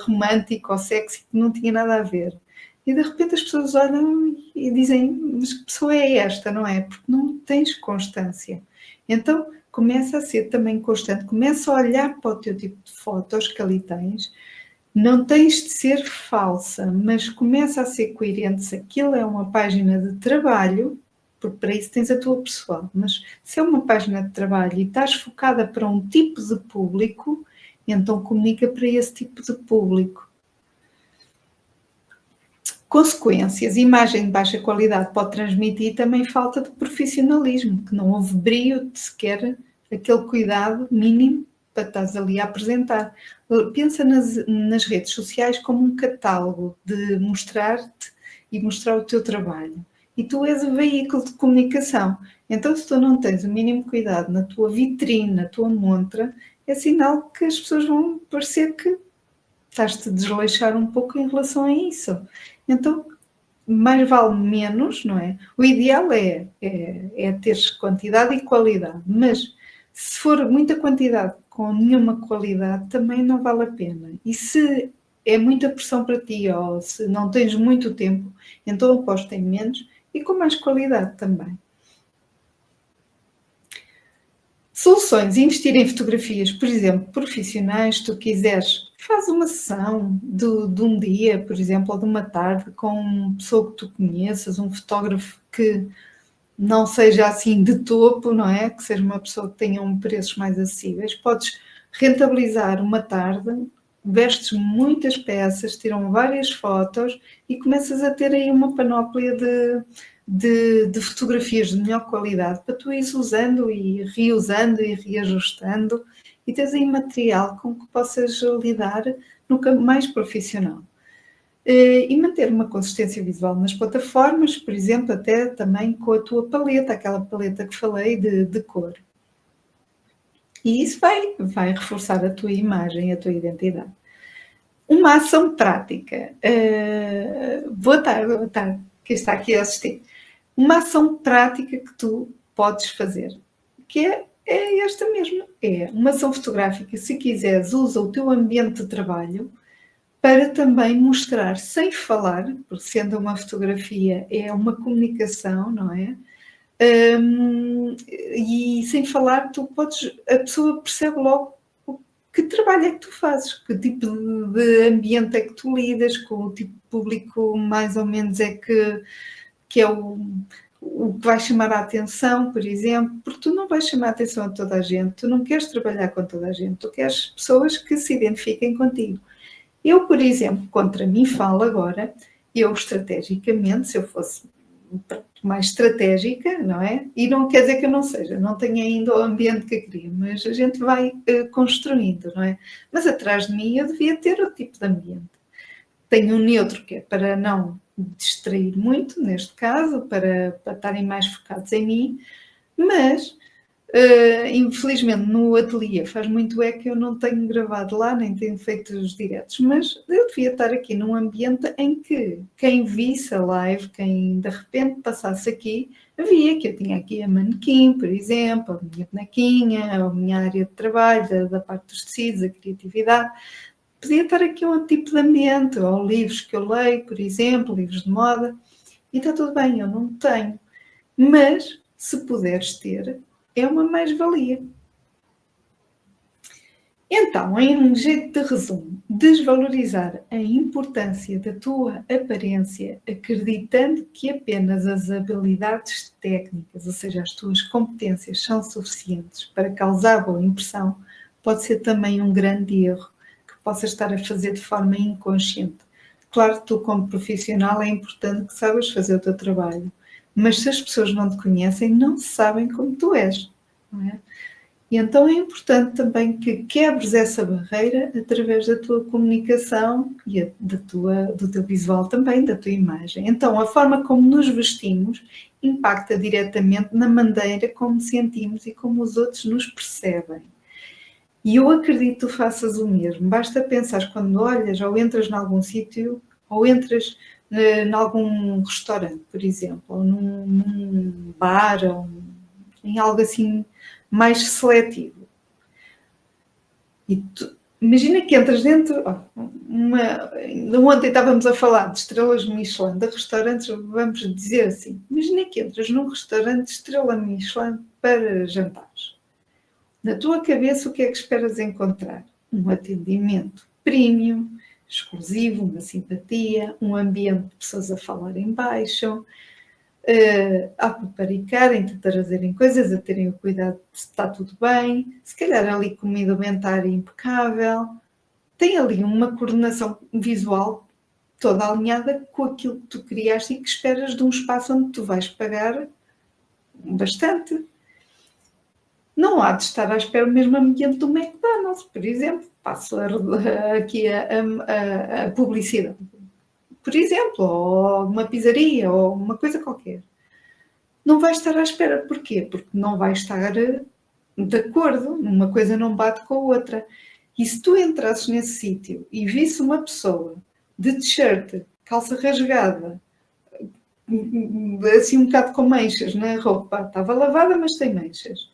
romântico ou sexy, que não tinha nada a ver. E de repente as pessoas olham e dizem, mas que pessoa é esta, não é? Porque não tens constância. Então começa a ser também constante, começa a olhar para o teu tipo de fotos que ali tens. Não tens de ser falsa, mas começa a ser coerente se aquilo é uma página de trabalho, porque para isso tens a tua pessoal, mas se é uma página de trabalho e estás focada para um tipo de público, então comunica para esse tipo de público. Consequências, imagem de baixa qualidade pode transmitir também falta de profissionalismo, que não houve brio de sequer aquele cuidado mínimo para estás ali a apresentar. Pensa nas redes sociais como um catálogo de mostrar-te e mostrar o teu trabalho. E tu és o veículo de comunicação. Então, se tu não tens o mínimo cuidado na tua vitrine, na tua montra, é sinal que as pessoas vão parecer que estás-te a desleixar um pouco em relação a isso. Então, mais vale menos, não é? O ideal é teres quantidade e qualidade, mas se for muita quantidade com nenhuma qualidade, também não vale a pena. E se é muita pressão para ti, ou se não tens muito tempo, então aposta em menos e com mais qualidade também. Soluções, investir em fotografias, por exemplo, profissionais, se tu quiseres, faz uma sessão de um dia, por exemplo, ou de uma tarde, com uma pessoa que tu conheças, um fotógrafo que não seja assim de topo, não é? Que seja uma pessoa que tenha preços mais acessíveis. Podes rentabilizar uma tarde, vestes muitas peças, tiram várias fotos e começas a ter aí uma panóplia de fotografias de melhor qualidade para tu ires usando e reusando e reajustando e tens aí material com que possas lidar no campo mais profissional. E manter uma consistência visual nas plataformas, por exemplo, até também com a tua paleta, aquela paleta que falei de cor. E isso vai reforçar a tua imagem, a tua identidade. Uma ação prática. Boa tarde, quem está aqui a assistir. Uma ação prática que tu podes fazer, que é esta mesmo, é uma ação fotográfica. Se quiseres, usa o teu ambiente de trabalho para também mostrar, sem falar, porque sendo uma fotografia é uma comunicação, não é? E sem falar, a pessoa percebe logo que trabalho é que tu fazes, que tipo de ambiente é que tu lidas, com o tipo de público mais ou menos é que é o que vai chamar a atenção, por exemplo, porque tu não vais chamar a atenção a toda a gente, tu não queres trabalhar com toda a gente, tu queres pessoas que se identifiquem contigo. Eu, por exemplo, contra mim falo agora, eu estrategicamente, se eu fosse mais estratégica, não é? E não quer dizer que eu não seja, não tenho ainda o ambiente que eu queria, mas a gente vai construindo, não é? Mas atrás de mim eu devia ter outro tipo de ambiente. Tenho um neutro que é para não distrair muito, neste caso, para estarem mais focados em mim, mas infelizmente no ateliê faz muito que eu não tenho gravado lá, nem tenho feito os diretos, mas eu devia estar aqui num ambiente em que quem visse a live, quem de repente passasse aqui, via que eu tinha aqui a manequim, por exemplo, a minha bonequinha, a minha área de trabalho, da parte dos tecidos, a criatividade. Podia estar aqui um tipo de ambiente, ou livros que eu leio, por exemplo, livros de moda, e está tudo bem, eu não tenho. Mas, se puderes ter, é uma mais-valia. Então, em um jeito de resumo, desvalorizar a importância da tua aparência, acreditando que apenas as habilidades técnicas, ou seja, as tuas competências, são suficientes para causar boa impressão, pode ser também um grande erro que possas estar a fazer de forma inconsciente. Claro que tu, como profissional, é importante que saibas fazer o teu trabalho, mas se as pessoas não te conhecem, não sabem como tu és, não é? E então é importante também que quebres essa barreira através da tua comunicação e do teu visual também, da tua imagem. Então, a forma como nos vestimos impacta diretamente na maneira como sentimos e como os outros nos percebem. E eu acredito que tu faças o mesmo. Basta pensar quando olhas ou entras em algum sítio, ou entras em algum restaurante, por exemplo, ou num bar, ou em algo assim mais seletivo. E imagina que entras dentro... Ontem estávamos a falar de estrelas Michelin, de restaurantes, vamos dizer assim. Imagina que entras num restaurante de estrela Michelin para jantares. Na tua cabeça, o que é que esperas encontrar? Um atendimento premium, exclusivo, uma simpatia, um ambiente de pessoas a falar em baixo, a paparicarem-te, a trazerem coisas, a terem o cuidado de se está tudo bem, se calhar ali comida bem-estar impecável. Tem ali uma coordenação visual toda alinhada com aquilo que tu criaste e que esperas de um espaço onde tu vais pagar bastante. Não há de estar à espera o mesmo ambiente do McDonald's, por exemplo. Passo aqui a publicidade. Por exemplo, ou uma pizzaria, ou uma coisa qualquer. Não vais estar à espera. Porquê? Porque não vais estar de acordo. Uma coisa não bate com a outra. E se tu entrasses nesse sítio e visse uma pessoa de t-shirt, calça rasgada, assim um bocado com manchas na roupa. Estava lavada, mas tem manchas.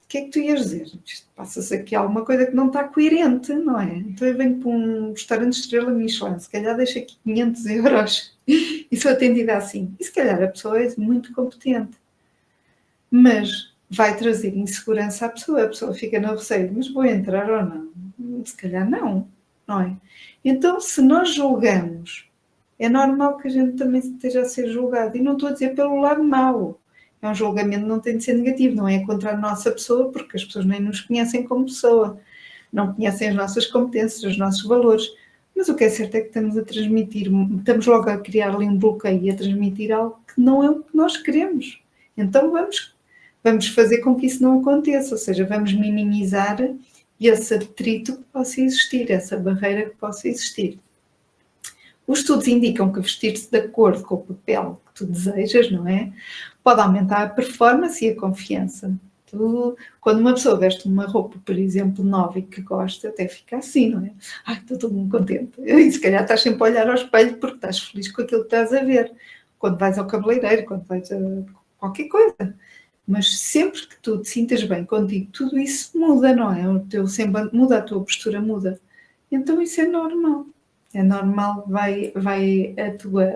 O que é que tu ias dizer? Passa-se aqui alguma coisa que não está coerente, não é? Então eu venho para um restaurante de estrela Michelin, se calhar deixo aqui 500 euros e sou atendida assim. E se calhar a pessoa é muito competente. Mas vai trazer insegurança à pessoa. A pessoa fica no receio, mas vou entrar ou não? Se calhar não, não é? Então, se nós julgamos, é normal que a gente também esteja a ser julgado. E não estou a dizer pelo lado mau. É um julgamento, não tem de ser negativo, não é contra a nossa pessoa, porque as pessoas nem nos conhecem como pessoa, não conhecem as nossas competências, os nossos valores. Mas o que é certo é que estamos a transmitir, estamos logo a criar ali um bloqueio e a transmitir algo que não é o que nós queremos. Então vamos fazer com que isso não aconteça, ou seja, vamos minimizar esse atrito que possa existir, essa barreira que possa existir. Os estudos indicam que vestir-se de acordo com o papel que tu desejas, não é? Pode aumentar a performance e a confiança. Quando uma pessoa veste uma roupa, por exemplo, nova e que gosta, até fica assim, não é? Ai, estou todo mundo contente. E se calhar estás sempre a olhar ao espelho porque estás feliz com aquilo que estás a ver. Quando vais ao cabeleireiro, quando vais a qualquer coisa. Mas sempre que tu te sintas bem contigo, tudo isso muda, não é? O teu semblante muda, a tua postura muda. Então isso é normal. É normal,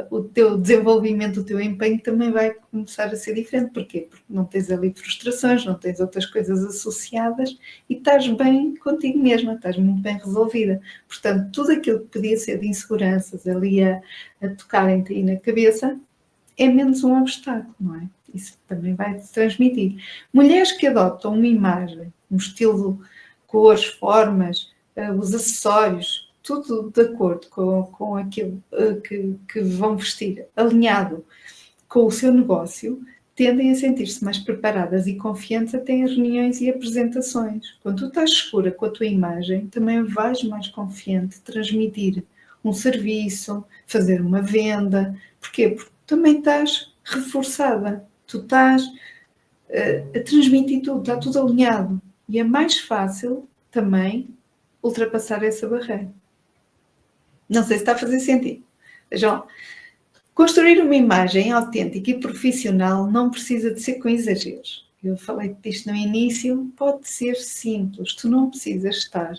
o teu desenvolvimento, o teu empenho também vai começar a ser diferente. Porquê? Porque não tens ali frustrações, não tens outras coisas associadas e estás bem contigo mesma, estás muito bem resolvida. Portanto, tudo aquilo que podia ser de inseguranças ali a tocarem-te aí na cabeça é menos um obstáculo, não é? Isso também vai se transmitir. Mulheres que adotam uma imagem, um estilo, cores, formas, os acessórios, tudo de acordo com aquilo que vão vestir, alinhado com o seu negócio, tendem a sentir-se mais preparadas e confiantes até em reuniões e apresentações. Quando tu estás segura com a tua imagem, também vais mais confiante transmitir um serviço, fazer uma venda. Porquê? Porque também estás reforçada. Tu estás a transmitir tudo, está tudo alinhado. E é mais fácil também ultrapassar essa barreira. Não sei se está a fazer sentido. João, construir uma imagem autêntica e profissional não precisa de ser com exageros. Eu falei disto no início, pode ser simples. Tu não precisas estar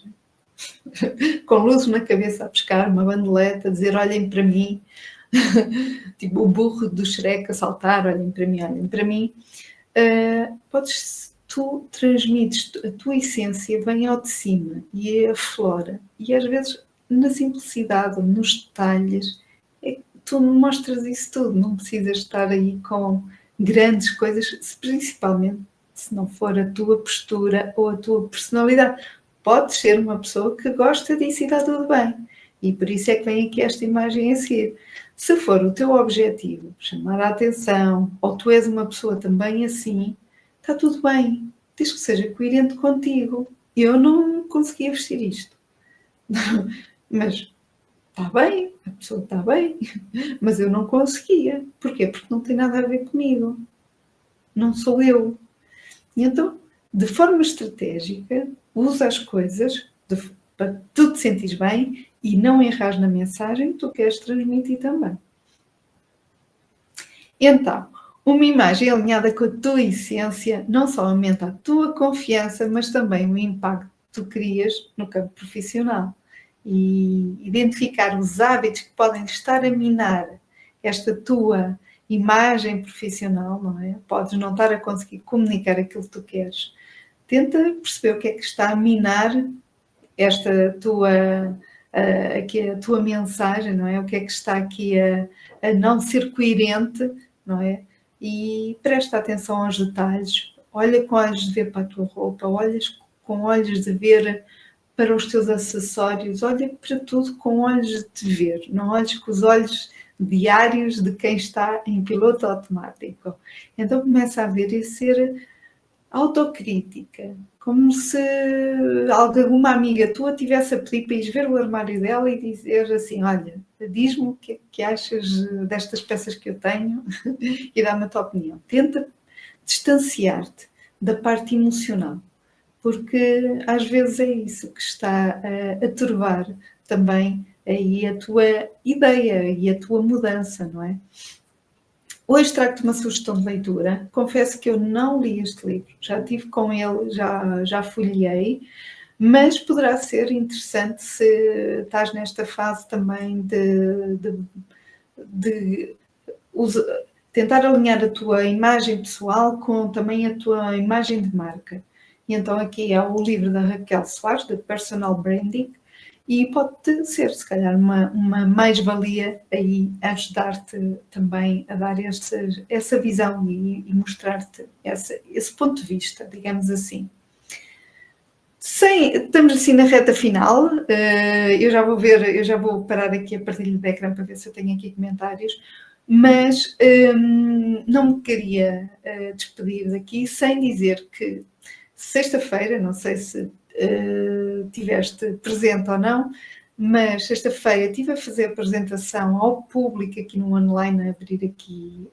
com luzes na cabeça a pescar, uma bandeleta, a dizer olhem para mim, tipo o burro do Shrek a saltar, olhem para mim, olhem para mim. Tu transmites, a tua essência vem ao de cima e aflora. E às vezes, na simplicidade, nos detalhes, tu mostras isso tudo. Não precisas estar aí com grandes coisas, principalmente se não for a tua postura ou a tua personalidade. Podes ser uma pessoa que gosta disso e está tudo bem. E por isso é que vem aqui esta imagem a seguir. Se for o teu objetivo chamar a atenção, ou tu és uma pessoa também assim, está tudo bem. Diz que seja coerente contigo. Eu não conseguia vestir isto. Mas está bem, a pessoa está bem, mas eu não conseguia. Porquê? Porque não tem nada a ver comigo. Não sou eu. E então, de forma estratégica, usa as coisas para tu te sentires bem e não erras na mensagem que tu queres transmitir também. Então, uma imagem alinhada com a tua essência não só aumenta a tua confiança, mas também o impacto que tu crias no campo profissional. E identificar os hábitos que podem estar a minar esta tua imagem profissional, não é? Podes não estar a conseguir comunicar aquilo que tu queres. Tenta perceber o que é que está a minar esta tua, aqui a tua mensagem, não é? O que é que está aqui a não ser coerente, não é? E presta atenção aos detalhes. Olha com olhos de ver para a tua roupa, olhas com olhos de ver para os teus acessórios, olha para tudo com olhos de te ver, não olhes com os olhos diários de quem está em piloto automático. Então começa a ver e ser autocrítica, como se alguma amiga tua tivesse a pedir para ir ver o armário dela e dizer assim, olha, diz-me o que é que achas destas peças que eu tenho e dá-me a tua opinião. Tenta distanciar-te da parte emocional, porque às vezes é isso que está a turvar também aí a tua ideia e a tua mudança, não é? Hoje trago-te uma sugestão de leitura. Confesso que eu não li este livro, já estive com ele, já folheei, mas poderá ser interessante se estás nesta fase também de tentar alinhar a tua imagem pessoal com também a tua imagem de marca. E então aqui é o livro da Raquel Soares, de Personal Branding, e pode ser, se calhar, uma mais-valia aí ajudar-te também a dar essa visão e mostrar-te esse ponto de vista, digamos assim. Estamos assim na reta final, eu já vou parar aqui a partilha de ecrã para ver se eu tenho aqui comentários, mas não me queria despedir daqui sem dizer que sexta-feira, não sei se tiveste presente ou não, mas sexta-feira estive a fazer a apresentação ao público aqui no online, a abrir aqui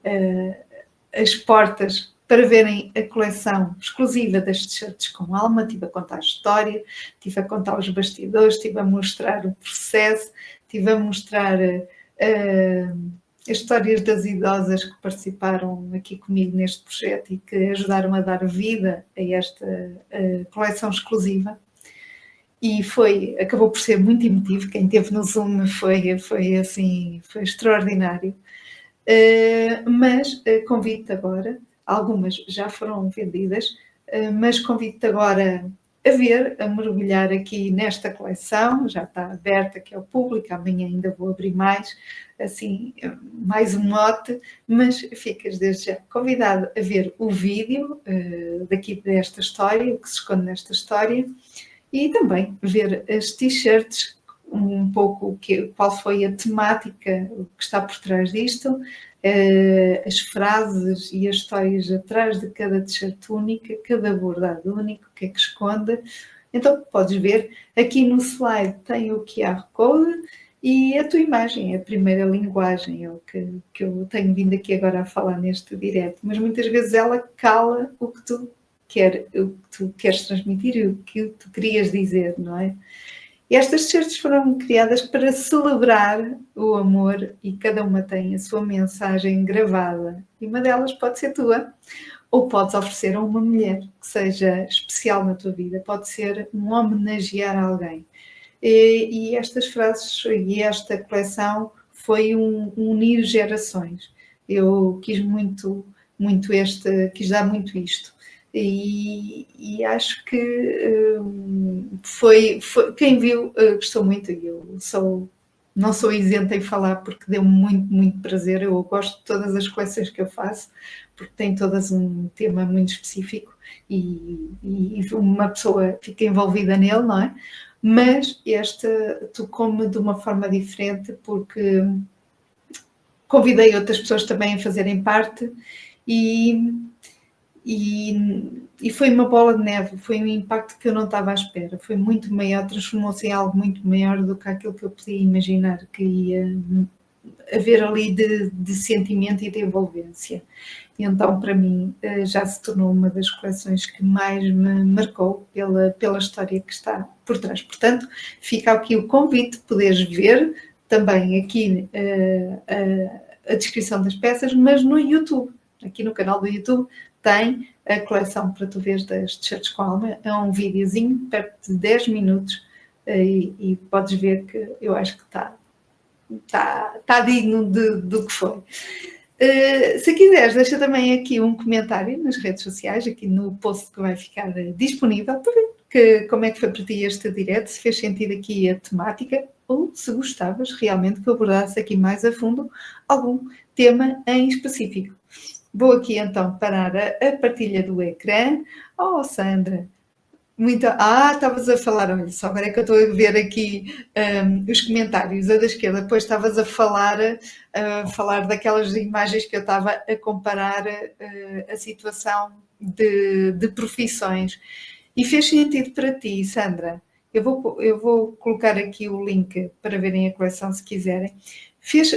as portas para verem a coleção exclusiva das t-shirts com alma. Estive a contar a história, estive a contar os bastidores, estive a mostrar o processo, estive a mostrar as histórias das idosas que participaram aqui comigo neste projeto e que ajudaram a dar vida a esta coleção exclusiva. E acabou por ser muito emotivo. Quem esteve no Zoom foi extraordinário. Mas convido-te agora, algumas já foram vendidas, mas convido-te agora a mergulhar aqui nesta coleção, já está aberta aqui ao público, amanhã ainda vou abrir mais, assim, mais um mote, mas ficas desde já convidado a ver o vídeo daqui desta história, o que se esconde nesta história, e também ver as t-shirts, um pouco qual foi a temática que está por trás disto, as frases e as histórias atrás de cada t-shirt única, cada bordado único, o que é que esconde. Então, podes ver, aqui no slide tem o QR Code e a tua imagem, a primeira linguagem, é o que eu tenho vindo aqui agora a falar neste direto, mas muitas vezes ela cala o que tu queres transmitir e o que tu querias dizer, não é? E estas t-shirts foram criadas para celebrar o amor e cada uma tem a sua mensagem gravada. E uma delas pode ser tua, ou podes oferecer a uma mulher que seja especial na tua vida, pode ser um homenagear alguém. E estas frases e esta coleção foi unir gerações. Eu quis quis dar muito isto. E acho que quem viu gostou muito. Eu não sou isenta em falar porque deu muito prazer. Eu gosto de todas as coleções que eu faço porque têm todas um tema muito específico e uma pessoa fica envolvida nele, não é? Mas esta tocou-me de uma forma diferente porque convidei outras pessoas também a fazerem parte e foi uma bola de neve, foi um impacto que eu não estava à espera, foi muito maior, transformou-se em algo muito maior do que aquilo que eu podia imaginar que ia haver ali de sentimento e de envolvência. E então, para mim, já se tornou uma das coleções que mais me marcou pela história que está por trás. Portanto, fica aqui o convite, poderes ver também aqui a descrição das peças, mas no YouTube, aqui no canal do YouTube, tem a coleção para tu veres das t-shirts com alma. É um videozinho, perto de 10 minutos, e podes ver que eu acho que está digno do que foi. Se quiseres, deixa também aqui um comentário nas redes sociais, aqui no post que vai ficar disponível, para ver como é que foi para ti este direto, se fez sentido aqui a temática, ou se gostavas realmente que eu abordasse aqui mais a fundo algum tema em específico. Vou aqui então parar a partilha do ecrã. Oh, Sandra, estavas a falar, olha, só agora é que eu estou a ver aqui os comentários, a da esquerda, depois estavas a falar daquelas imagens que eu estava a comparar a situação de profissões. E fez sentido para ti, Sandra? Eu vou colocar aqui o link para verem a coleção se quiserem. Fez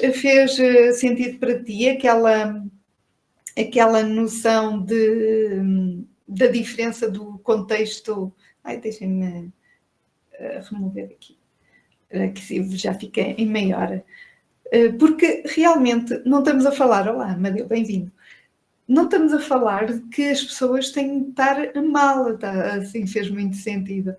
sentido para ti aquela noção da diferença do contexto. Deixem-me remover aqui, que já fica em meia hora. Porque realmente não estamos a falar, olá, Amadeu, bem-vindo. Não estamos a falar de que as pessoas têm de estar mal, tá? Assim fez muito sentido.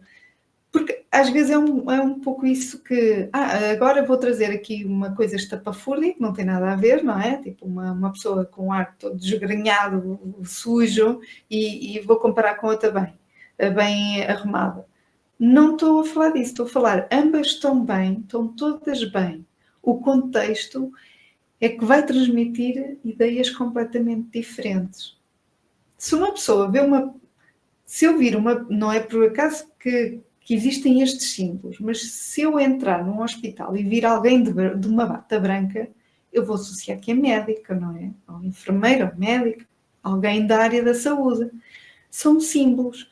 Porque às vezes é um pouco isso que. Agora vou trazer aqui uma coisa estapafúrdia, que não tem nada a ver, não é? Tipo uma pessoa com um ar todo desgrenhado, sujo, e vou comparar com outra bem arrumada. Não estou a falar disso, estou a falar, ambas estão bem, estão todas bem. O contexto é que vai transmitir ideias completamente diferentes. Se uma pessoa vê se eu vir não é por acaso que existem estes símbolos, mas se eu entrar num hospital e vir alguém de uma bata branca, eu vou associar que é médica, não é? Ou enfermeira, ou médico, alguém da área da saúde. São símbolos.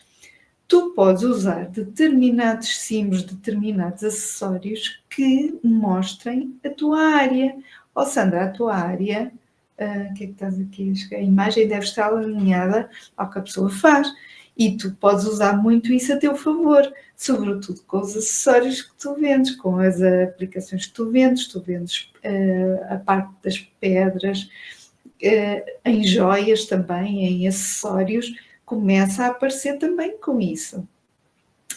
Tu podes usar determinados símbolos, determinados acessórios que mostrem a tua área. Ó Sandra, a tua área, o que é que estás aqui? A imagem deve estar alinhada ao que a pessoa faz. E tu podes usar muito isso a teu favor, sobretudo com os acessórios que tu vendes, com as aplicações que tu vendes a parte das pedras, em joias também, em acessórios, começa a aparecer também com isso.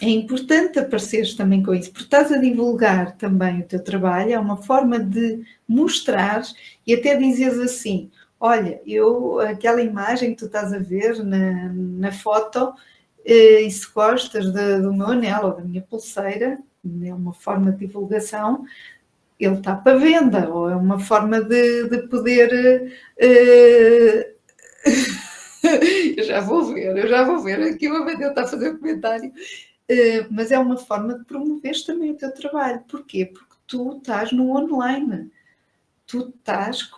É importante apareceres também com isso, porque estás a divulgar também o teu trabalho, é uma forma de mostrar e até dizeres assim, olha, aquela imagem que tu estás a ver na foto, e se gostas do meu anel ou da minha pulseira, é uma forma de divulgação, ele está para venda, ou é uma forma de poder... eu já vou ver, aqui o Amadeu está a fazer um comentário. Mas é uma forma de promoveres também o teu trabalho. Porquê? Porque tu estás no online. Tu estás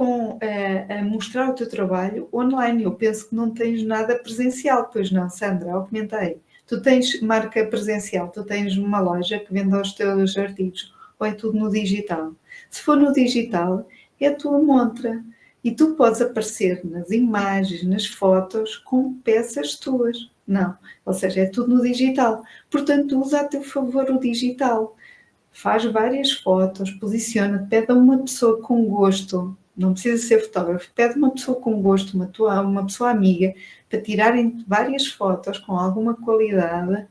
a mostrar o teu trabalho online. Eu penso que não tens nada presencial. Pois não, Sandra, eu comentei. Tu tens marca presencial, tu tens uma loja que vende os teus artigos, ou é tudo no digital? Se for no digital, é a tua montra. E tu podes aparecer nas imagens, nas fotos, com peças tuas. Não, ou seja, é tudo no digital. Portanto, usa a teu favor o digital. Faz várias fotos, posiciona, pede a uma pessoa com gosto, não precisa ser fotógrafo, pede uma pessoa com gosto, uma pessoa amiga, para tirarem várias fotos com alguma qualidade.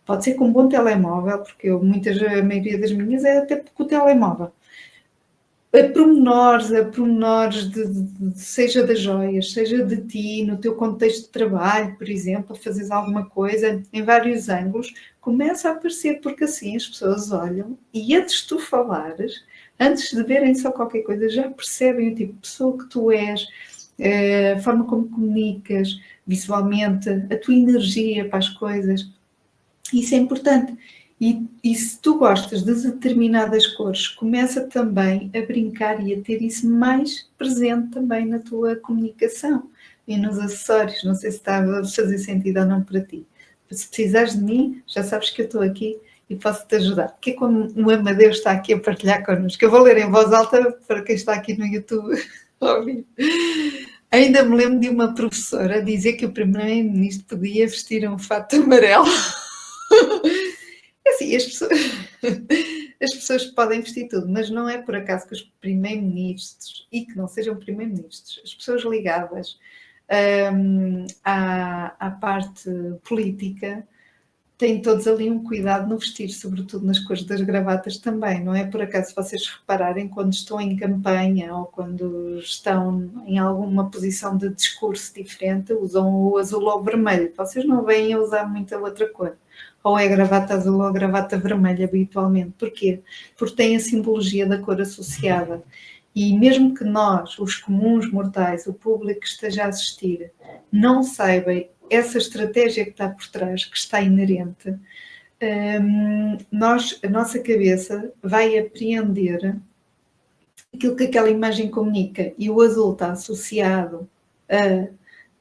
Pode ser com um bom telemóvel, porque a maioria das minhas é até com o telemóvel. A pormenores seja das joias, seja de ti, no teu contexto de trabalho, por exemplo, fazeres alguma coisa em vários ângulos, começa a aparecer, porque assim as pessoas olham e antes de tu falares, antes de verem só qualquer coisa, já percebem o tipo de pessoa que tu és, a forma como comunicas visualmente, a tua energia para as coisas. Isso é importante. E se tu gostas de determinadas cores, começa também a brincar e a ter isso mais presente também na tua comunicação e nos acessórios. Não sei se está a fazer sentido ou não para ti. Se precisares de mim, já sabes que eu estou aqui e posso-te ajudar. Que é como o Amadeu está aqui a partilhar connosco. Eu vou ler em voz alta para quem está aqui no YouTube a ouvir. Ainda me lembro de uma professora dizer que o primeiro-ministro podia vestir um fato amarelo. Assim, as pessoas podem vestir tudo, mas não é por acaso que os primeiros-ministros, e que não sejam primeiros-ministros, as pessoas ligadas à parte política, têm todos ali um cuidado no vestir, sobretudo nas cores das gravatas também. Não é por acaso, se vocês repararem, quando estão em campanha ou quando estão em alguma posição de discurso diferente, usam o azul ou o vermelho. Vocês não veem a usar muita outra cor. Ou é gravata azul ou gravata vermelha habitualmente. Porquê? Porque tem a simbologia da cor associada. E mesmo que nós, os comuns mortais, o público que esteja a assistir, não saiba essa estratégia que está por trás, que está inerente, a nossa cabeça vai apreender aquilo que aquela imagem comunica. E o azul está associado a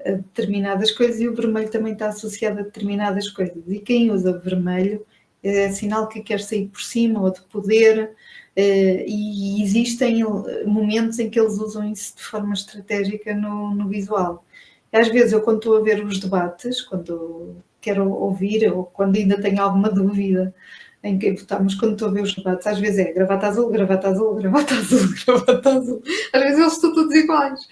determinadas coisas e o vermelho também está associado a determinadas coisas. E quem usa vermelho é sinal que quer sair por cima ou de poder, e existem momentos em que eles usam isso de forma estratégica no visual. Às vezes eu, quando estou a ver os debates, quando quero ouvir ou quando ainda tenho alguma dúvida em que votamos quando estou a ver os debates, às vezes é gravata azul, gravata azul, gravata azul, gravata azul. Às vezes eles estão todos iguais.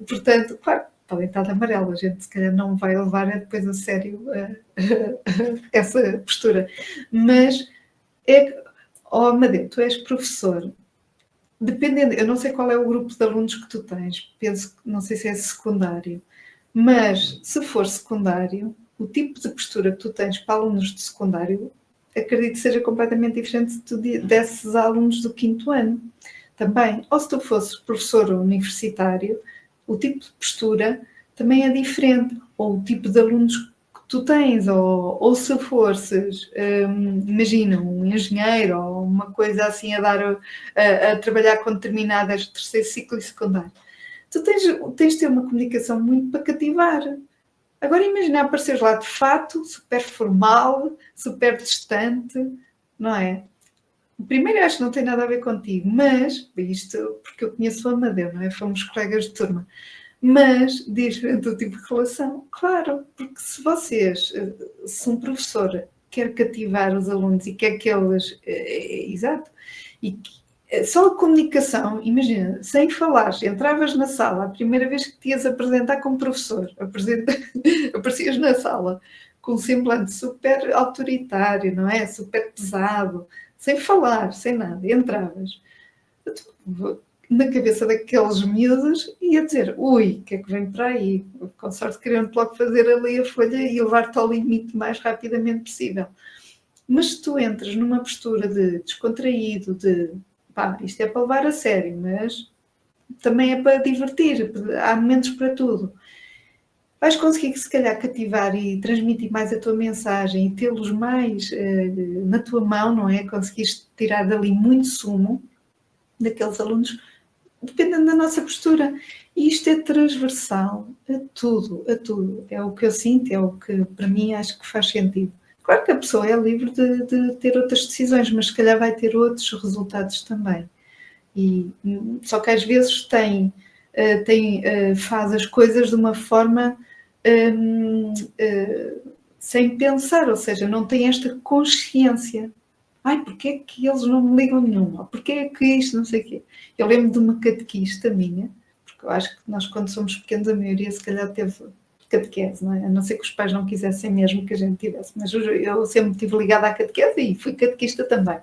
Portanto, claro, podem estar de amarelo, a gente se calhar não vai levar depois a sério essa postura. Mas oh Amadeu, tu és professor, dependendo, eu não sei qual é o grupo de alunos que tu tens, penso que não sei se é secundário, mas se for secundário, o tipo de postura que tu tens para alunos de secundário, acredito que seja completamente diferente desses alunos do quinto ano. Também, ou se tu fosses professor universitário, o tipo de postura também é diferente, ou o tipo de alunos que tu tens, ou se fosses, imagina, um engenheiro, ou uma coisa assim a trabalhar com determinadas terceiro ciclo e secundário. Tu tens de ter uma comunicação muito para cativar. Agora imagina apareceres lá de fato, super formal, super distante, não é? Primeiro, acho que não tem nada a ver contigo, mas, isto porque eu conheço o Amadeu, não é? Fomos colegas de turma. Mas, diferente do tipo de relação, claro, porque se um professor quer cativar os alunos e quer que eles, exato, e só a comunicação, imagina, sem falar, entravas na sala, a primeira vez que te ias apresentar como professor, aparecias na sala com um semblante super autoritário, não é? Super pesado, sem falar, sem nada, entravas. Na cabeça daqueles miúdos ia dizer, ui, o que é que vem para aí? Com sorte querendo logo fazer ali a folha e levar-te ao limite o mais rapidamente possível. Mas se tu entras numa postura de descontraído, de pá, isto é para levar a sério, mas também é para divertir, há momentos para tudo. Vais conseguir, se calhar, cativar e transmitir mais a tua mensagem e tê-los mais na tua mão, não é? Conseguires tirar dali muito sumo daqueles alunos, dependendo da nossa postura. E isto é transversal a tudo, a tudo. É o que eu sinto, é o que, para mim, acho que faz sentido. Claro que a pessoa é livre de ter outras decisões, mas se calhar vai ter outros resultados também. Só que às vezes faz as coisas de uma forma sem pensar, ou seja, não tem esta consciência. Ai, porquê é que eles não me ligam nenhuma? Porquê é que isto, não sei o quê? Eu lembro de uma catequista minha, porque eu acho que nós, quando somos pequenos, a maioria se calhar teve catequese, não é? A não ser que os pais não quisessem mesmo que a gente tivesse. Mas eu sempre estive ligada à catequese e fui catequista também.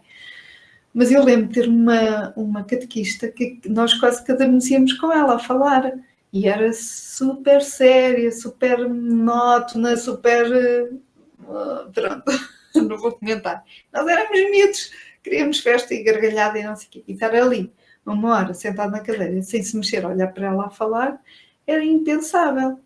Mas eu lembro de ter uma catequista que nós quase que adormecíamos com ela a falar. E era super séria, super monótona, super... pronto, não vou comentar. Nós éramos miúdos, queríamos festa e gargalhada e não sei o quê. E estar ali, uma hora, sentado na cadeira, sem se mexer, a olhar para ela a falar, era impensável.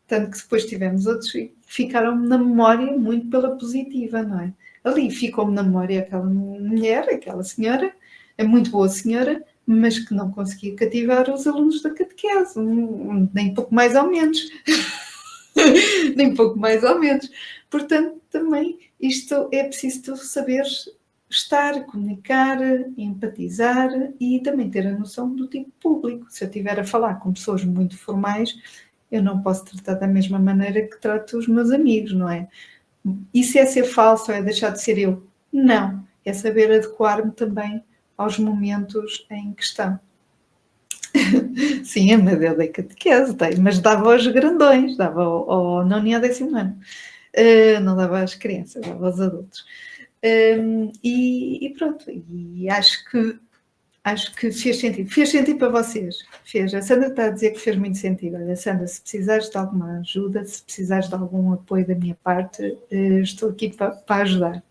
Tanto que depois tivemos outros que ficaram na memória muito pela positiva, não é? Ali ficou-me na memória aquela mulher, aquela senhora, é muito boa senhora, mas que não conseguia cativar os alunos da catequese, nem pouco mais ou menos. Nem pouco mais ou menos. Portanto, também isto é preciso tu saberes estar, comunicar, empatizar e também ter a noção do tipo público. Se eu estiver a falar com pessoas muito formais, eu não posso tratar da mesma maneira que trato os meus amigos, não é? Isso é ser falso, é deixar de ser eu? Não. É saber adequar-me também aos momentos em questão. Sim, mas eu dei catequese, mas dava aos grandões, dava ao nono e ao 10º ano. Não dava às crianças, dava aos adultos. E pronto, e acho que fez sentido. Fez sentido para vocês. Fez. A Sandra está a dizer que fez muito sentido. Olha, Sandra, se precisares de alguma ajuda, se precisares de algum apoio da minha parte, estou aqui para ajudar.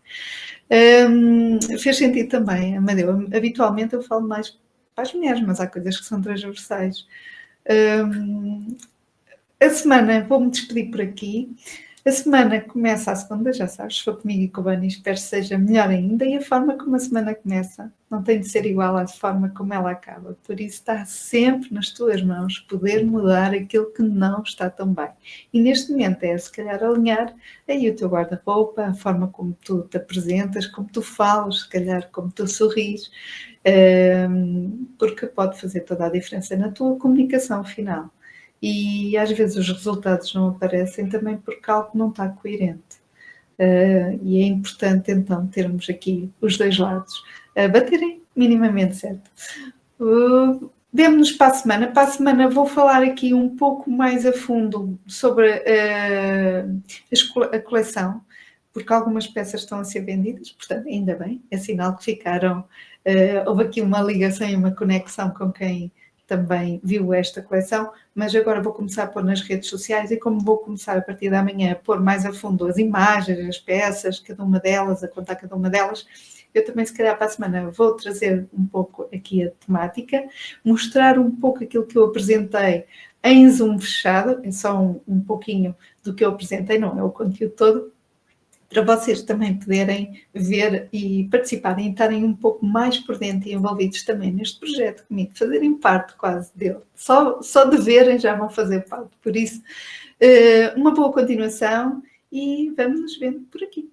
Fez sentido também, Amadeu. Habitualmente eu falo mais para as mulheres, mas há coisas que são transversais. A semana, vou-me despedir por aqui. A semana começa a segunda, já sabes, se for comigo e com o Bani, espero que seja melhor ainda. E a forma como a semana começa não tem de ser igual à forma como ela acaba. Por isso está sempre nas tuas mãos poder mudar aquilo que não está tão bem. E neste momento é, se calhar, alinhar aí o teu guarda-roupa, a forma como tu te apresentas, como tu falas, se calhar como tu sorris, porque pode fazer toda a diferença na tua comunicação final. E às vezes os resultados não aparecem também porque algo não está coerente. E é importante então termos aqui os dois lados a baterem minimamente certo. Vemo-nos para a semana. Para a semana vou falar aqui um pouco mais a fundo sobre a coleção, porque algumas peças estão a ser vendidas, portanto, ainda bem, é sinal que ficaram. Houve aqui uma ligação e uma conexão com quem também viu esta coleção, mas agora vou começar a pôr nas redes sociais, e como vou começar a partir da manhã a pôr mais a fundo as imagens, as peças, cada uma delas, a contar cada uma delas, eu também, se calhar, para a semana vou trazer um pouco aqui a temática, mostrar um pouco aquilo que eu apresentei em Zoom fechado, é só um pouquinho do que eu apresentei, não é o conteúdo todo, para vocês também poderem ver e participarem e estarem um pouco mais por dentro e envolvidos também neste projeto comigo, fazerem parte quase dele. Só de verem já vão fazer parte. Por isso, uma boa continuação e vamos nos vendo por aqui.